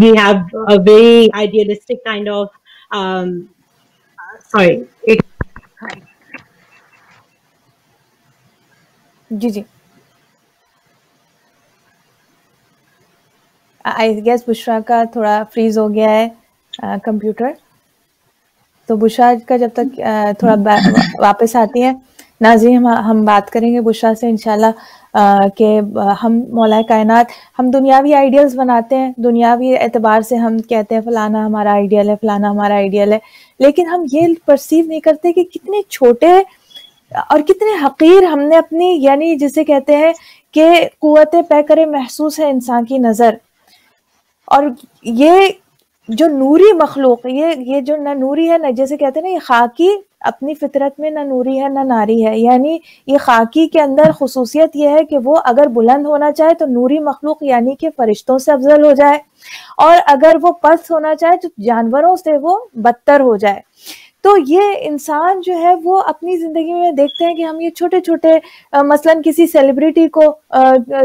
we have a very idealistic kind of sorry جی جی آئی گیس بشرا کا تھوڑا فریز ہو گیا ہے کمپیوٹر, تو بشرا کا جب تک تھوڑا واپس آتی ہیں ناظرین ہم بات کریں گے بشرا سے انشاءاللہ کہ ہم مولا کائنات, ہم دنیاوی آئیڈیلز بناتے ہیں, دنیاوی اعتبار سے ہم کہتے ہیں فلانا ہمارا آئیڈیل ہے, فلانا ہمارا آئیڈیل ہے, لیکن ہم یہ پرسیو نہیں کرتے کہ کتنے چھوٹے اور کتنے حقیر ہم نے اپنی, یعنی جسے کہتے ہیں کہ قوت پیکر محسوس ہے انسان کی نظر, اور یہ جو نوری مخلوق, یہ جو نہ نوری ہے, نہ جیسے کہتے ہیں نا یہ خاکی اپنی فطرت میں نہ نوری ہے نہ ناری ہے, یعنی یہ خاکی کے اندر خصوصیت یہ ہے کہ وہ اگر بلند ہونا چاہے تو نوری مخلوق یعنی کہ فرشتوں سے افضل ہو جائے, اور اگر وہ پست ہونا چاہے تو جانوروں سے وہ بدتر ہو جائے. تو یہ انسان جو ہے وہ اپنی زندگی میں دیکھتے ہیں کہ ہم یہ چھوٹے چھوٹے مثلاً کسی سیلیبریٹی کو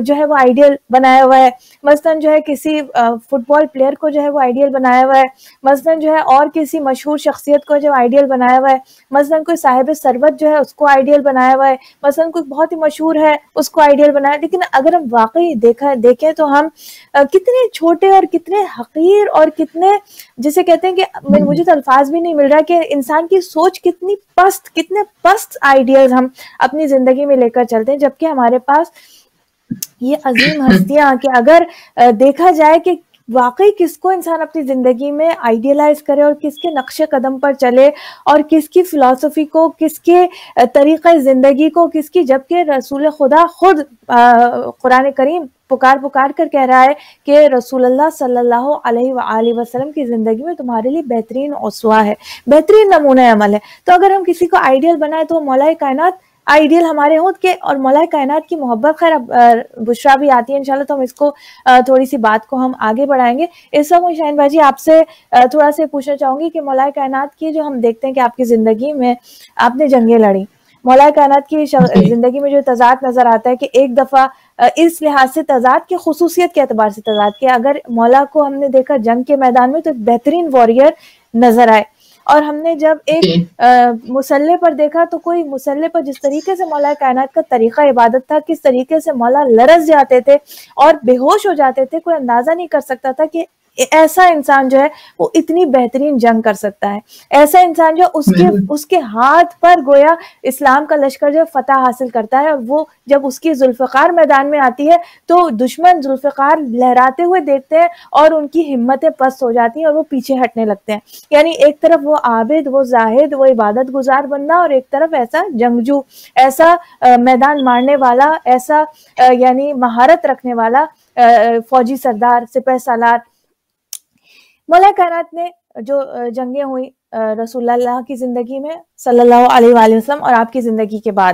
جو ہے وہ آئیڈیل بنایا ہوا ہے, مثلاً جو ہے کسی فٹ بال پلیئر کو جو ہے وہ آئیڈیل بنایا ہوا ہے, مثلاً جو ہے اور کسی مشہور شخصیت کو جو آئیڈیل بنایا ہوا ہے, مثلاً کوئی صاحب ثروت جو ہے اس کو آئیڈیل بنایا ہوا ہے, مثلاً کوئی بہت ہی مشہور ہے اس کو آئیڈیل بنایا ہے. لیکن اگر ہم واقعی دیکھیں تو ہم کتنے چھوٹے اور کتنے حقیر اور کتنے جسے کہتے ہیں کہ مجھے تو الفاظ بھی نہیں مل رہا کہ انسان کی سوچ کتنی پست, کتنے پست آئیڈیلز ہم اپنی زندگی میں لے کر چلتے ہیں, جبکہ ہمارے پاس یہ عظیم ہستیاں کہ اگر دیکھا جائے کہ واقعی کس کو انسان اپنی زندگی میں آئیڈیلائز کرے اور کس کے نقش قدم پر چلے اور کس کی فلسفی کو, کس کے طریقہ زندگی کو, کس کی, جبکہ رسول خدا خود قرآن کریم پکار کر کہہ رہا ہے کہ رسول اللہ صلی اللہ علیہ وآلہ وسلم کی زندگی میں تمہارے لیے بہترین اسوہ ہے, بہترین نمونہ عمل ہے. تو اگر ہم کسی کو آئیڈیل بنائے تو مولا کائنات آئیڈیل ہمارے ہوں کے, اور مولا کائنات کی محبت. خیر اب بشرا بھی آتی ہے انشاءاللہ تو ہم اس کو تھوڑی سی بات کو ہم آگے بڑھائیں گے. اس وقت میں شاہین باجی آپ سے تھوڑا سا پوچھنا چاہوں گی کہ مولا کائنات کی جو ہم دیکھتے ہیں کہ آپ کی زندگی میں آپ نے جنگیں لڑی, مولا کائنات کی زندگی میں جو تضاد نظر آتا ہے کہ ایک دفعہ اس لحاظ سے تضاد کے خصوصیت کے اعتبار سے تضاد کے, اگر مولا کو ہم نے دیکھا جنگ کے میدان میں تو ایک بہترین واریر نظر آئے, اور ہم نے جب ایک مسلح پر دیکھا تو کوئی مسلح پر جس طریقے سے مولا کائنات کا طریقہ عبادت تھا, کس طریقے سے مولا لرز جاتے تھے اور بے ہوش ہو جاتے تھے, کوئی اندازہ نہیں کر سکتا تھا کہ ایسا انسان جو ہے وہ اتنی بہترین جنگ کر سکتا ہے, ایسا انسان جو اس کے ہاتھ پر گویا اسلام کا لشکر جو فتح حاصل کرتا ہے, اور وہ جب اس کی ذوالفقار میدان میں آتی ہے تو دشمن ذوالفقار لہراتے ہوئے دیکھتے ہیں اور ان کی ہمتیں پست ہو جاتی ہیں اور وہ پیچھے ہٹنے لگتے ہیں. یعنی ایک طرف وہ عابد, وہ زاہد, وہ عبادت گزار بندہ, اور ایک طرف ایسا جنگجو, ایسا میدان مارنے والا, ایسا یعنی مہارت رکھنے والا فوجی سردار, سپہ سالار. مولا کائنات نے جو جنگیں ہوئی رسول اللہ کی زندگی میں صلی اللہ علیہ وآلہ وسلم اور آپ کی زندگی کے بعد,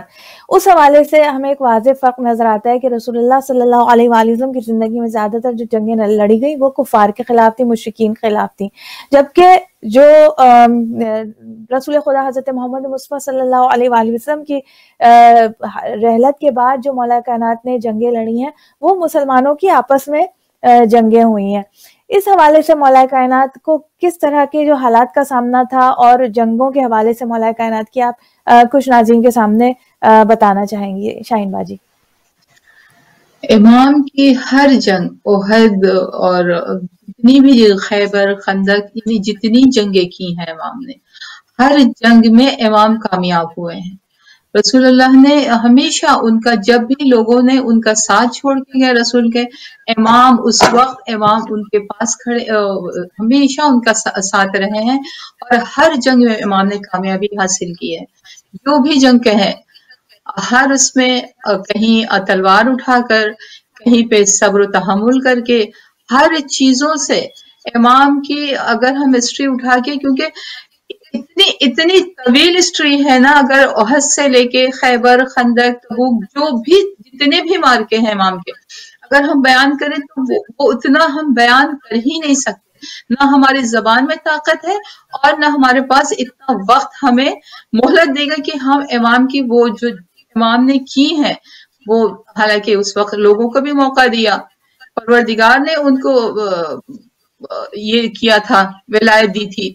اس حوالے سے ہمیں ایک واضح فرق نظر آتا ہے کہ رسول اللہ صلی اللہ علیہ وآلہ وسلم کی زندگی میں زیادہ تر جو جنگیں لڑی گئی وہ کفار کے خلاف تھی, مشرکین کے خلاف تھی, جبکہ جو رسول خدا حضرت محمد مصطفیٰ صلی اللہ علیہ وآلہ وسلم کی رحلت کے بعد جو مولا کائنات نے جنگیں لڑی ہیں وہ مسلمانوں کی آپس میں جنگیں ہوئی ہیں. اس حوالے سے مولا کائنات کو کس طرح کے جو حالات کا سامنا تھا اور جنگوں کے حوالے سے مولا کائنات کی آپ کچھ ناظرین کے سامنے بتانا چاہیں گے شاہین باجی؟ امام کی ہر جنگ, احد اور جتنی بھی خیبر, خندق, یعنی جتنی جنگیں کی ہیں امام نے, ہر جنگ میں امام کامیاب ہوئے ہیں. رسول اللہ نے ہمیشہ ان کا, جب بھی لوگوں نے ان کا ساتھ چھوڑ کے گئے رسول کے, امام اس وقت امام ان کے پاس کھڑے, ہمیشہ ان کا ساتھ رہے ہیں, اور ہر جنگ میں امام نے کامیابی حاصل کی ہے. جو بھی جنگ کہیں, ہر اس میں کہیں تلوار اٹھا کر, کہیں پہ صبر و تحمل کر کے, ہر چیزوں سے امام کی اگر ہم ہسٹری اٹھا کے, کیونکہ اتنی طویل ہسٹری ہے نا, اگر احد سے لے کے خیبر, خندق, تبوک, جو بھی جتنے بھی مارکے ہیں امام کے, اگر ہم بیان کریں تو وہ اتنا ہم بیان کر ہی نہیں سکتے. نہ ہماری زبان میں طاقت ہے اور نہ ہمارے پاس اتنا وقت ہمیں مہلت دے گا کہ ہم امام کی وہ جو امام نے کی ہیں وہ, حالانکہ اس وقت لوگوں کو بھی موقع دیا, پروردگار نے ان کو یہ کیا تھا, ولایت دی تھی,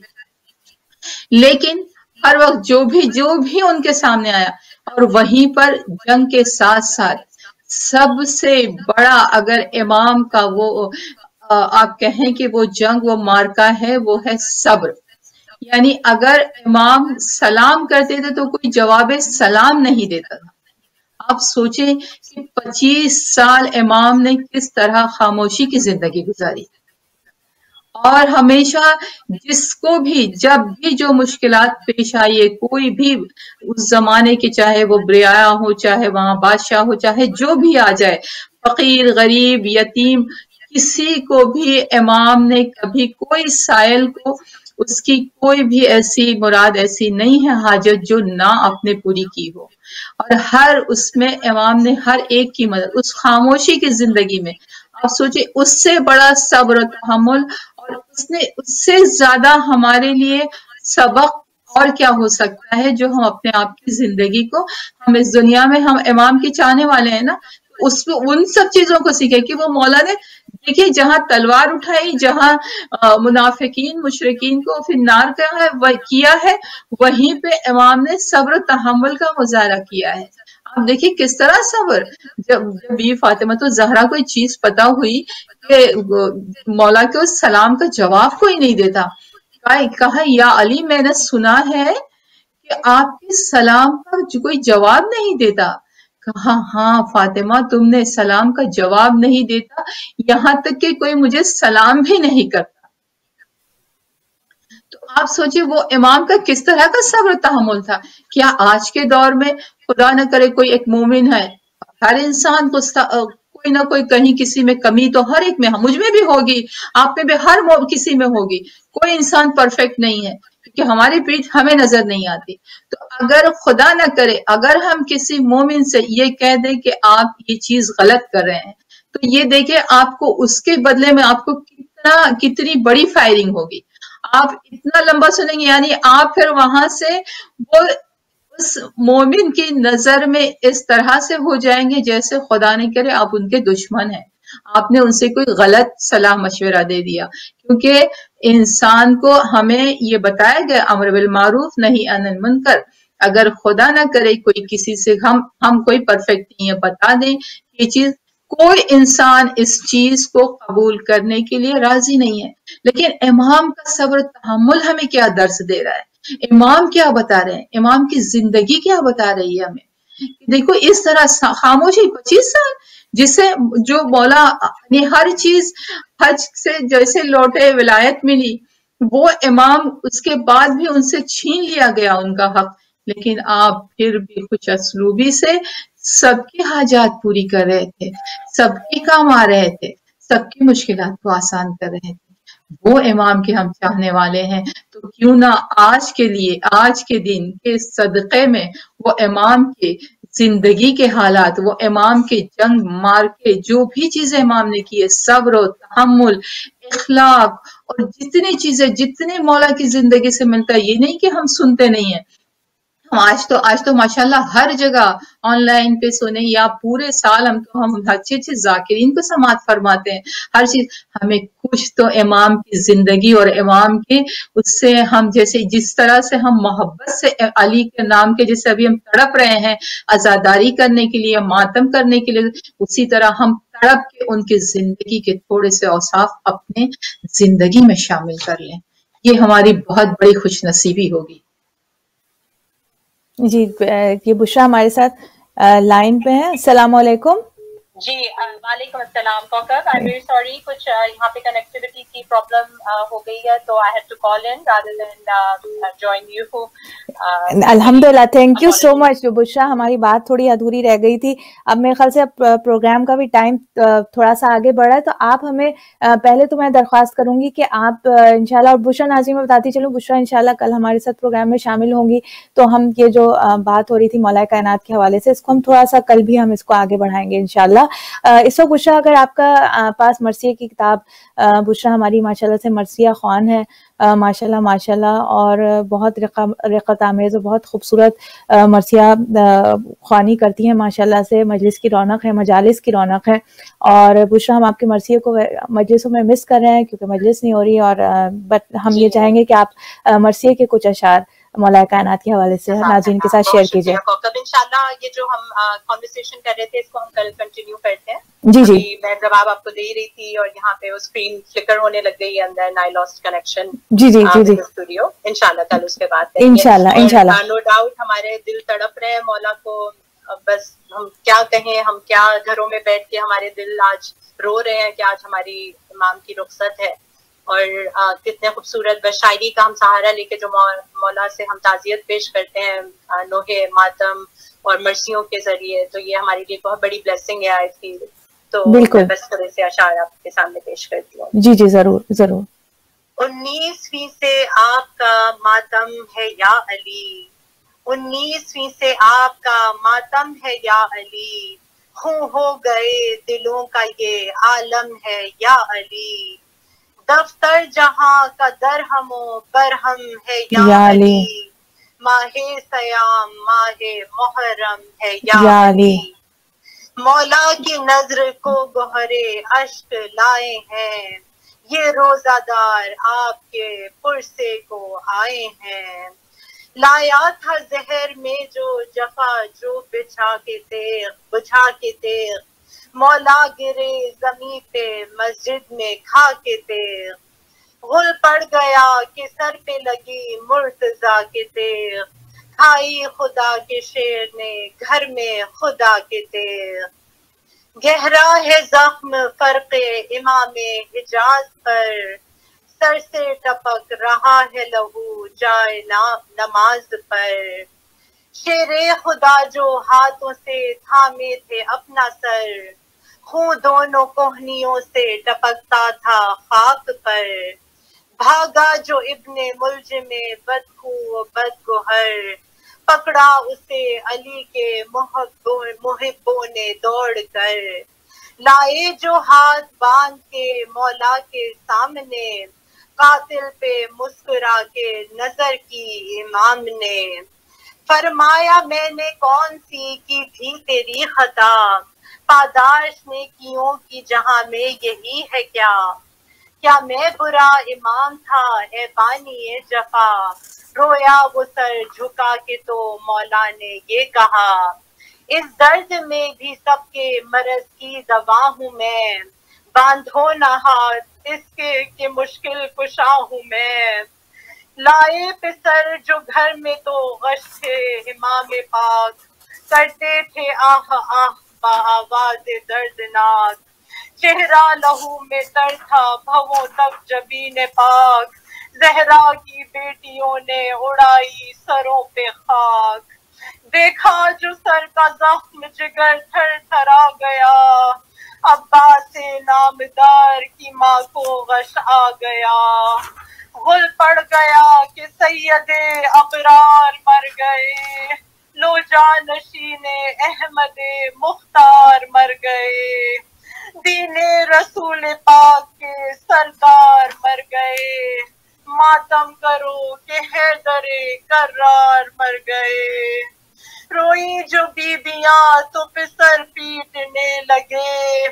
لیکن ہر وقت جو بھی ان کے سامنے آیا اور وہیں پر جنگ کے ساتھ ساتھ سب سے بڑا اگر امام کا وہ آپ کہیں کہ وہ جنگ وہ مارکا ہے وہ ہے صبر. یعنی اگر امام سلام کرتے تھے تو کوئی جواب سلام نہیں دیتا تھا. آپ سوچیں کہ 25 سال امام نے کس طرح خاموشی کی زندگی گزاری اور ہمیشہ جس کو بھی جب بھی جو مشکلات پیش آئی کوئی بھی اس زمانے کے چاہے وہ بریا ہو چاہے وہاں بادشاہ ہو چاہے جو بھی آ جائے فقیر غریب یتیم کسی کو بھی امام نے کبھی کوئی سائل کو اس کی کوئی بھی ایسی مراد ایسی نہیں ہے حاجت جو نہ آپ نے پوری کی ہو اور ہر اس میں امام نے ہر ایک کی مدد اس خاموشی کی زندگی میں آپ سوچیں اس سے بڑا صبر و تحمل اور اس سے زیادہ ہمارے لیے سبق اور کیا ہو سکتا ہے جو ہم اپنے آپ کی زندگی کو ہم اس دنیا میں ہم امام کے چاہنے والے ہیں نا ان سب چیزوں کو سیکھے کہ وہ مولا نے دیکھیے جہاں تلوار اٹھائی جہاں منافقین مشرکین کو فی النار کیا ہے وہیں پہ امام نے صبر و تحمل کا مظاہرہ کیا ہے. آپ دیکھیے کس طرح صبر جب بی فاطمہ الزہرا کوئی چیز پتا ہوئی کہ مولا کے اس سلام کا جواب کوئی نہیں دیتا کہا یا علی میں نے سنا ہے کہ آپ کے سلام کا کوئی جواب نہیں دیتا. کہا ہاں فاطمہ تم نے سلام کا جواب نہیں دیتا یہاں تک کہ کوئی مجھے سلام بھی نہیں کرتا. تو آپ سوچیں وہ امام کا کس طرح کا صبر و تحمل تھا. کیا آج کے دور میں خدا نہ کرے کوئی ایک مومن ہے ہر انسان کو کوئی نہ کوئی کہیں کسی میں کمی تو ہر ایک میں مجھ میں بھی ہوگی آپ میں بھی ہر کسی میں ہوگی کوئی انسان پرفیکٹ نہیں ہے کیونکہ ہماری پیٹھ ہمیں نظر نہیں آتی. تو اگر خدا نہ کرے اگر ہم کسی مومن سے یہ کہہ دیں کہ آپ یہ چیز غلط کر رہے ہیں تو یہ دیکھیں آپ کو اس کے بدلے میں آپ کو کتنی بڑی فائرنگ ہوگی. آپ اتنا لمبا سنیں گے یعنی آپ پھر وہاں سے وہ اس مومن کی نظر میں اس طرح سے ہو جائیں گے جیسے خدا نہیں کرے آپ ان کے دشمن ہیں آپ نے ان سے کوئی غلط صلاح مشورہ دے دیا. کیونکہ انسان کو ہمیں یہ بتایا گیا امر بالمعروف نہیں عن المنکر. اگر خدا نہ کرے کوئی کسی سے ہم کوئی پرفیکٹ نہیں ہے بتا دیں یہ چیز کوئی انسان اس چیز کو قبول کرنے کے لیے راضی نہیں ہے. لیکن امام کا صبر تحمل ہمیں کیا درس دے رہا ہے امام کیا بتا رہے ہیں امام کی زندگی کیا بتا رہی ہے ہمیں. دیکھو اس طرح خاموشی 25 سال جسے جو مولا نے ہر چیز حج سے جیسے لوٹے ولایت ملی وہ امام اس کے بعد بھی ان سے چھین لیا گیا ان کا حق لیکن آپ پھر بھی کچھ اسلوبی سے سب کی حاجات پوری کر رہے تھے سب کے کام آ رہے تھے سب کی مشکلات کو آسان کر رہے تھے. وہ امام کے ہم چاہنے والے ہیں تو کیوں نہ آج کے لیے آج کے دن کے صدقے میں وہ امام کے زندگی کے حالات وہ امام کے جنگ مار کے جو بھی چیزیں امام نے کی ہے صبر و تحمل اخلاق اور جتنی چیزیں جتنے مولا کی زندگی سے ملتا ہے یہ نہیں کہ ہم سنتے نہیں ہیں. آج تو ماشاءاللہ ہر جگہ آن لائن پہ سنیں یا پورے سال ہم اچھے ذاکرین کو سماعت فرماتے ہیں ہر چیز ہمیں کچھ تو امام کی زندگی اور امام کے اس سے ہم جیسے جس طرح سے ہم محبت سے علی کے نام کے جیسے ابھی ہم تڑپ رہے ہیں عزاداری کرنے کے لیے ماتم کرنے کے لیے اسی طرح ہم تڑپ کے ان کی زندگی کے تھوڑے سے اوصاف اپنے زندگی میں شامل کر لیں. یہ ہماری بہت بڑی خوش نصیبی ہوگی. جی یہ بشرا ہمارے ساتھ لائن پہ ہیں. السلام علیکم. جی وعلیکم السلام کوکب. آئی ایم ویری سوری کچھ یہاں پہ کنیکٹیوٹی کی پرابلم ہو گئی ہے تو I had to call in brother then join you. الحمدللہ thank you so much Bushra. ہماری بات تھوڑی ادھوری رہ گئی تھی. اب میرے خیال سے اب پروگرام کا بھی ٹائم تھوڑا سا آگے بڑھا ہے تو آپ ہمیں پہلے تو میں درخواست کروں گی کہ آپ انشاءاللہ اور بشرا ناظرین میں بتاتی چلوں بشرا انشاءاللہ کل ہمارے ساتھ پروگرام میں شامل ہوں گی تو ہم یہ جو بات ہو رہی تھی مولا کائنات کے حوالے سے اس کو ہم تھوڑا سا کل بھی ہم اس کو آگے بڑھائیں گے انشاءاللہ. اس وقت بشرا اگر آپ کا پاس مرثیے کی کتاب بشرا ہماری ماشاءاللہ سے مرثیہ خوان ہے ماشاءاللہ اور بہت رقت آمیز اور بہت خوبصورت مرثیہ خوانی کرتی ہیں ماشاءاللہ سے. مجلس کی رونق ہے مجالس کی رونق ہے اور بشرا ہم آپ کے مرثیے کو مجلسوں میں مس کر رہے ہیں کیونکہ مجلس نہیں ہو رہی اور بٹ ہم یہ چاہیں گے کہ آپ مرثیے کے کچھ اشعار مولا کائنات کے حوالے سے ناظرین کے ساتھ شیئر کیجیے. انشاءاللہ یہ جو ہم کانورسیشن کر رہے تھے اس کو ہم کل کنٹینیو کرتے ہیں. جی جی میں جواب آپ کو دے رہی تھی اور یہاں پہ اسکرین فلکر ہونے لگ گئی اندر, آئی لاسٹ کنیکشن. جی جی جی جی اسٹوڈیو انشاءاللہ کل اس کے بعد انشاءاللہ نو ڈاؤٹ ہمارے دل تڑپ رہے ہیں مولا کو. بس ہم کیا کہیں, ہم کیا گھروں میں بیٹھ کے ہمارے دل آج رو رہے ہیں کہ آج ہماری امام کی رخصت ہے. اور کتنے خوبصورت بشاعری کا ہم سہارا لے کے جو مولا سے ہم تعزیت پیش کرتے ہیں نوحے ماتم اور مرثیوں کے ذریعے, تو یہ ہمارے لیے بہت بڑی بلیسنگ ہے آئی فیل. تو بالکل بس تھوڑے سے اشعار آپ کے سامنے پیش کرتی ہوں. جی جی ضرور ضرور. 19ویں سے آپ کا ماتم ہے یا علی, 19ویں سے آپ کا ماتم ہے یا علی, خوں ہو گئے دلوں کا یہ عالم ہے یا علی, دفتر جہاں کا درہم و برہم ہے یا علی, ماہ سیام ماہ محرم ہے یا علی, مولا کی نظر کو گوہرے اشک لائے ہیں, یہ روزہ دار آپ کے پرسے کو آئے ہیں, لایا تھا زہر میں جو جفا جو بچھا کے تیغ, مولا گرے زمیں پہ مسجد میں کھا کے تیغ, غل پڑ گیا کہ سر پہ لگی مرتضیٰ کے تیغ, کھائی خدا کے شیر نے گھر میں خدا کے تیغ, گہرا ہے زخم فرق امام حجاز پر, سر سے ٹپک رہا ہے لہو جائے نماز پر, شیر خدا جو ہاتھوں سے تھامے تھے اپنا سر, خون دونوں کوہنیوں سے ٹپکتا تھا خاک پر, بھاگا جو ابن ملجم بدخو و بدگوہر, پکڑا اسے علی کے محبوں نے دوڑ کر, لائے جو ہاتھ باندھ کے مولا کے سامنے, قاتل پہ مسکرا کے نظر کی امام نے, فرمایا میں نے کون سی کی تھی تیری خطا, پاداش نے کیوں کی جہاں میں یہی ہے کیا میں برا امام تھا اے بانی جفا, رویا وہ سر جھکا کے تو مولا نے یہ کہا, اس درد میں بھی سب کے مرض کی دوا ہوں میں, باندھو نہ ہاتھ اس کے کہ مشکل کشا ہوں میں, لائے پہ سر جو گھر میں تو غش تھے امام پاک, کرتے تھے آہ آہ با آواز دردناک, چہرہ لہو میں تر تھا بھووں تک جبین پاک, زہرا کی بیٹیوں نے اڑائی سروں پہ خاک, دیکھا جو سر کا زخم جگر تھر تھرا گیا, عباس نامدار کی ماں کو غش آ گیا, غل پڑ گیا کہ سید ابرار مر گئے, لو جانشین احمد مختار مر گئے, دین رسول پاک کے سردار مر گئے, ماتم کرو کہ حیدر کرار مر گئے, روئی جو بیبیاں تو پسر پیٹنے لگے,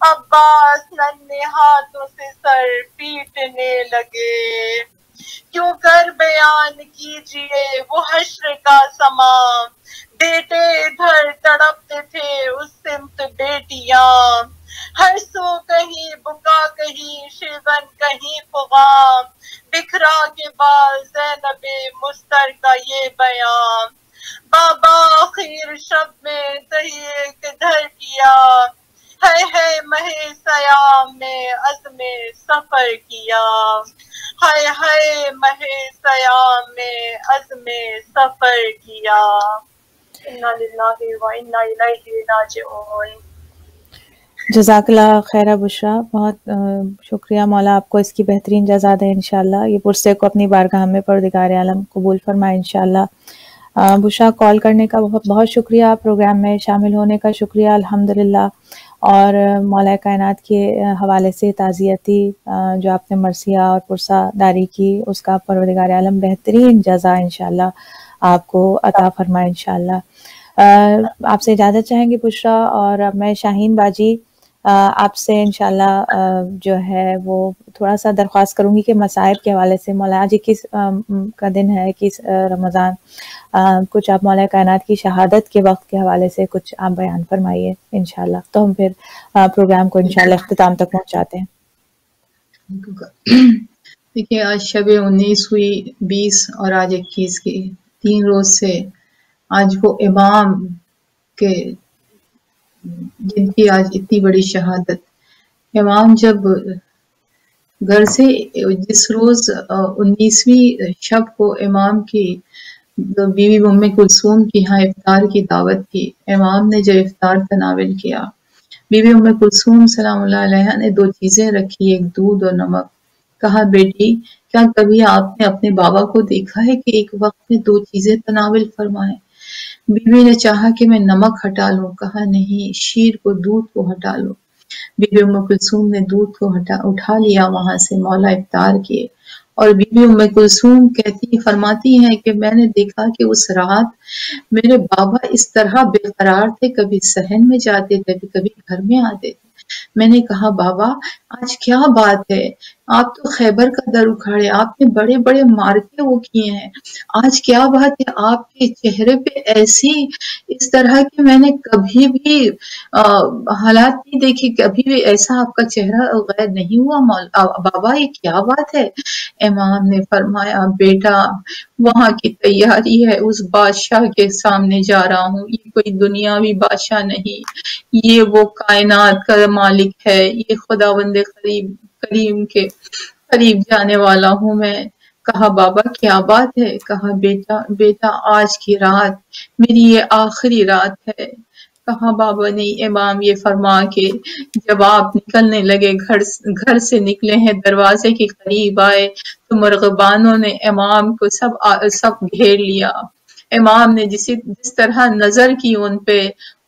عباس ننھے ہاتھوں سے سر پیٹنے لگے, کیوں کر بیان کیجئے وہ حشر کا سما, بیٹے ادھر تڑپتے تھے اس سمت بیٹیاں, ہر سو کہیں بکا کہیں شیون کہیں فغاں, بکھرا کے بعد زینب مستر کا یہ بیان, بابا آخر شب میں دہیے کدھر کیا, ہے مہ سیام میں عزم سفر کیا, ہے مہ سیام میں عزم سفر کیا, انا للہ و انا الیہ راجعون. جزاک اللہ خیر بشرا, بہت شکریہ, مولا آپ کو اس کی بہترین جزا دے انشاءاللہ, یہ پرسے کو اپنی بارگاہ میں پروردگار عالم قبول فرمائے انشاءاللہ. بشرا کال کرنے کا بہت بہت شکریہ, پروگرام میں شامل ہونے کا شکریہ الحمدللہ, اور مولا کائنات کے حوالے سے تعزیتی جو آپ نے مرثیہ اور پرسہ داری کی, اس کا پروردگار عالم بہترین جزا انشاءاللہ آپ کو عطا فرمائے انشاءاللہ. آپ سے اجازت چاہیں گے بشرا, اور اب میں شاہین باجی آپ سے انشاءاللہ جو ہے وہ تھوڑا سا درخواست کروں گی کہ مصائب کے حوالے سے، مولا آج 21 کا دن ہے، 21 رمضان، کچھ آپ مولا کائنات کی شہادت کے وقت کے حوالے سے کچھ آپ بیان فرمائیے انشاءاللہ، تو ہم پھر پروگرام کو انشاءاللہ اختتام تک پہنچاتے ہیں۔ دیکھیے آج شب 19 ہوئی، 20 اور آج 21 کی 3 روز سے آج وہ امام کے جن کی آج اتنی بڑی شہادت، امام جب گھر سے جس روز 19ویں شب کو امام کی بیوی ام کلثوم کی ہاں افطار کی دعوت تھی، امام نے جب افطار تناول کیا، بیوی ام کلثوم سلام اللہ علیہا نے 2 چیزیں رکھی، ایک دودھ اور نمک۔ کہا بیٹی کیا کبھی آپ نے اپنے بابا کو دیکھا ہے کہ ایک وقت میں 2 چیزیں تناول فرمائیں؟ بیوی نے چاہا کہ میں نمک ہٹا لوں، کہا نہیں، شیر کو دودھ کو ہٹا لو۔ بیوی ام کلثوم نے دودھ کو اٹھا لیا وہاں سے، مولا افطار کیے، اور بیوی ام کلثوم فرماتی ہیں کہ میں نے دیکھا کہ اس رات میرے بابا اس طرح بے قرار تھے، کبھی صحن میں جاتے تھے کبھی گھر میں آتے تھے۔ میں نے کہا بابا آج کیا بات ہے، آپ تو خیبر کا در اکھاڑے، آپ نے بڑے بڑے مارکے وہ کیے ہیں، آج کیا بات ہے، آپ کے چہرے پہ ایسی اس طرح کی میں نے کبھی بھی حالات نہیں دیکھی، کبھی بھی ایسا آپ کا چہرہ غیر نہیں ہوا بابا، یہ کیا بات ہے؟ امام نے فرمایا بیٹا وہاں کی تیاری ہے، اس بادشاہ کے سامنے جا رہا ہوں، یہ کوئی دنیاوی بادشاہ نہیں، یہ وہ کائنات کا مالک ہے، یہ خداوند کریم کے قریب جانے والا ہوں میں۔ کہا بابا کیا بات ہے؟ کہا بیٹا آج کی رات میری یہ آخری رات ہے۔ کہا بابا نہیں، امام یہ فرما کے جب آپ نکلنے لگے، گھر سے نکلے ہیں، دروازے کے قریب آئے تو مرغبانوں نے امام کو سب گھیر لیا، امام نے جس طرح نظر کی ان پہ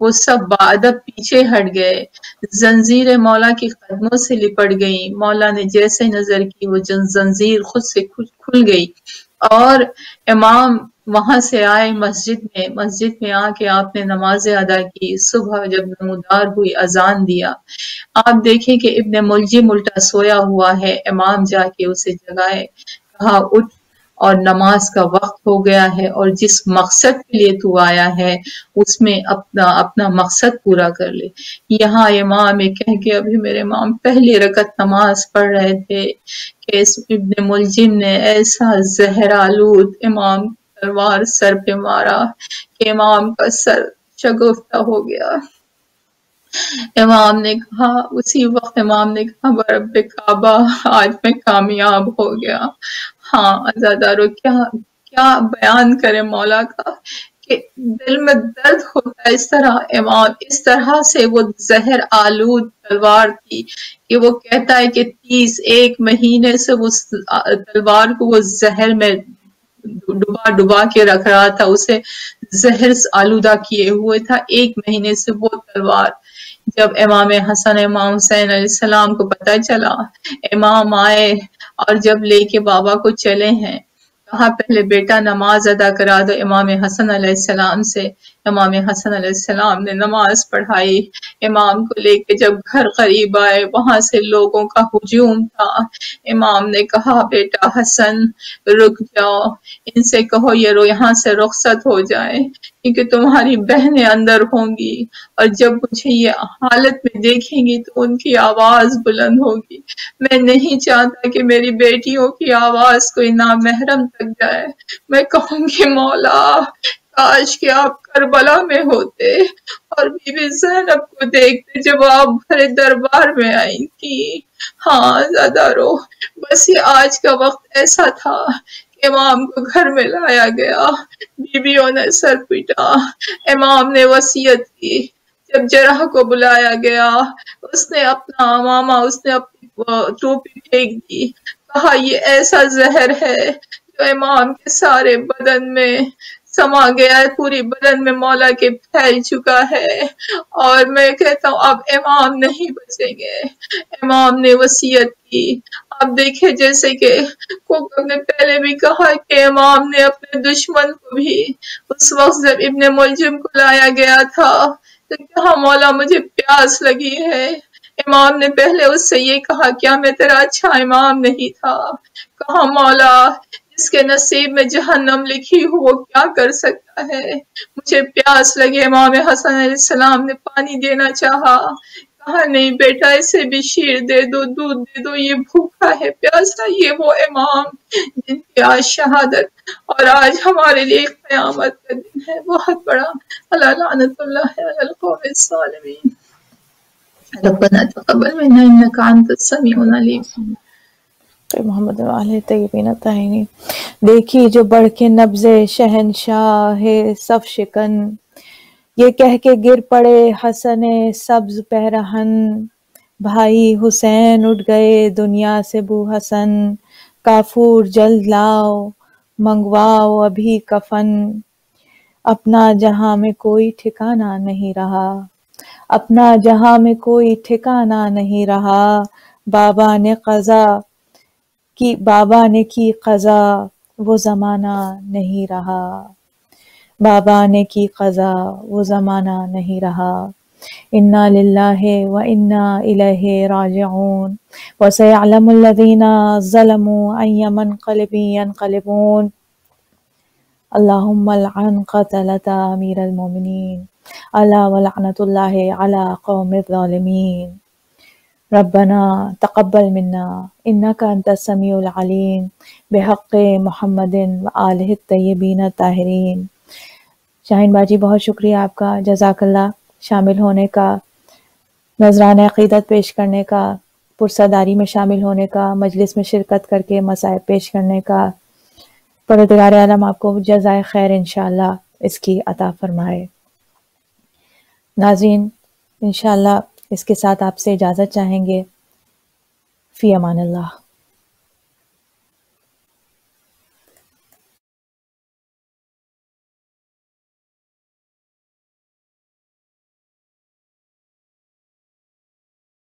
وہ سب بادب پیچھے ہٹ گئے، زنجیر مولا کی قدموں سے لپٹ گئی، مولا نے جیسے نظر کی وہ زنجیر خود سے کھل گئی، اور امام وہاں سے آئے مسجد میں آ کے آپ نے نمازیں ادا کی، صبح جب نمودار ہوئی اذان دیا، آپ دیکھیں کہ ابن ملجم الٹا سویا ہوا ہے، امام جا کے اسے جگائے، کہا اٹھ اور نماز کا وقت ہو گیا ہے، اور جس مقصد کے لیے تو آیا ہے اس میں اپنا مقصد پورا کر لے۔ یہاں امام کہہ کے ابھی میرے امام پہلی رکعت نماز پڑھ رہے تھے کہ ابن ملجم نے ایسا زہر آلود امام تلوار سر پہ مارا کہ امام کا سر شگفتہ ہو گیا۔ امام نے کہا، اسی وقت امام نے کہا برب کعبہ آج میں کامیاب ہو گیا۔ ہاں عزادارو کیا بیان کرے مولا کا کہ دل میں درد ہوتا ہے، اس طرح امام اس طرح سے وہ زہر آلود تلوار تھی کہ وہ کہتا ہے کہ 31 مہینے سے وہ تلوار کو وہ زہر میں ڈبا کے رکھ رہا تھا، اسے زہر آلودہ کیے ہوئے تھا 1 مہینے سے وہ تلوار۔ جب امام حسن امام حسین علیہ السلام کو پتہ چلا، امام آئے اور جب لے کے بابا کو چلے ہیں، کہا پہلے بیٹا نماز ادا کرا دو امام حسن علیہ السلام سے۔ امام حسن علیہ السلام نے نماز پڑھائی، امام کو لے کے جب گھر قریب آئے وہاں سے لوگوں کا ہجوم تھا، امام نے کہا بیٹا حسن رک جاؤ، ان سے کہو یہ یہاں سے رخصت ہو جائیں کیونکہ تمہاری بہنیں اندر ہوں گی، اور جب مجھے یہ حالت میں دیکھیں گی تو ان کی آواز بلند ہوگی، میں نہیں چاہتا کہ میری بیٹیوں کی آواز کوئی نامحرم تک جائے، میں کہوں گی مولا کاش کہ آپ کربلا میں ہوتے اور بی بی زینب کو دیکھتے جب آپ بھرے دربار میں آئی تھی۔ ہاں زادارو بس یہ آج کا وقت ایسا تھا کہ امام کو گھر میں لایا گیا، بیویوں نے سر پیٹا، امام نے وصیت کی، جب جرح کو بلایا گیا اس نے اپنا امامہ اس نے اپنی ٹوپی پھینک دی، کہا یہ ایسا زہر ہے جو امام کے سارے بدن میں سما گیا ہے، پوری بدن میں مولا کے پھیل چکا ہے، اور میں کہتا ہوں اب امام نہیں بچیں گے۔ امام نے وصیت کی، آپ دیکھیں جیسے کہ کوکب نے پہلے بھی کہا کہ امام نے اپنے دشمن کو بھی اس وقت جب ابن ملجم کو لایا گیا تھا تو کہا مولا مجھے پیاس لگی ہے، امام نے پہلے اس سے یہ کہا کیا میں تیرا اچھا امام نہیں تھا؟ کہا مولا جس کے نصیب میں جہنم لکھی ہو وہ کیا کر سکتا ہے؟ مجھے پیاس لگے، امام حسن علیہ السلام نے پانی دینا چاہا، کہا نہیں بیٹا اسے بھی شیر دے دو، دودھ دے دو، یہ بھوکا ہے پیاسا۔ یہ وہ امام جن کی آج شہادت اور آج ہمارے لیے قیامت کا دن ہے، بہت بڑا۔ اللہ لعنت اللہ علی القوم الظالمین۔ ربنا تقبل منا انك انت السميع العليم۔ محمد علیہ طیبین الطاہرین۔ دیکھی جو بڑھ کے نبض شہنشاہ صف شکن، یہ کہہ کے گر پڑے حسن سبز پیرہن، بھائی حسین اٹھ گئے دنیا سے بو حسن، کافور جلد لاؤ منگواؤ ابھی کفن، اپنا جہاں میں کوئی ٹھکانہ نہیں رہا، اپنا جہاں میں کوئی ٹھکانہ نہیں رہا، بابا نے کی قضا وہ زمانہ نہیں رہا، بابا نے کی قضا وہ زمانہ نہیں رہا۔ انا للہ و انا الیہ راجعون وسیعلم الذین ظلموا ای منقلب ینقلبون۔ اللہم لعن قتلۃ امیر المومنین الا ولعنۃ اللہ علی قوم الظالمین۔ ربنا تقبل منا انک انت السمیع العلیم بحق محمد وآلہ الطیبین الطاہرین۔ شاہین باجی بہت شکریہ آپ کا، جزاک اللہ، شامل ہونے کا، نذرانہ عقیدت پیش کرنے کا، پرسداری میں شامل ہونے کا، مجلس میں شرکت کر کے مسائب پیش کرنے کا۔ پروردگار عالم آپ کو جزائے خیر انشاءاللہ اس کی عطا فرمائے۔ ناظرین انشاءاللہ اس کے ساتھ آپ سے اجازت چاہیں گے، فی امان اللہ۔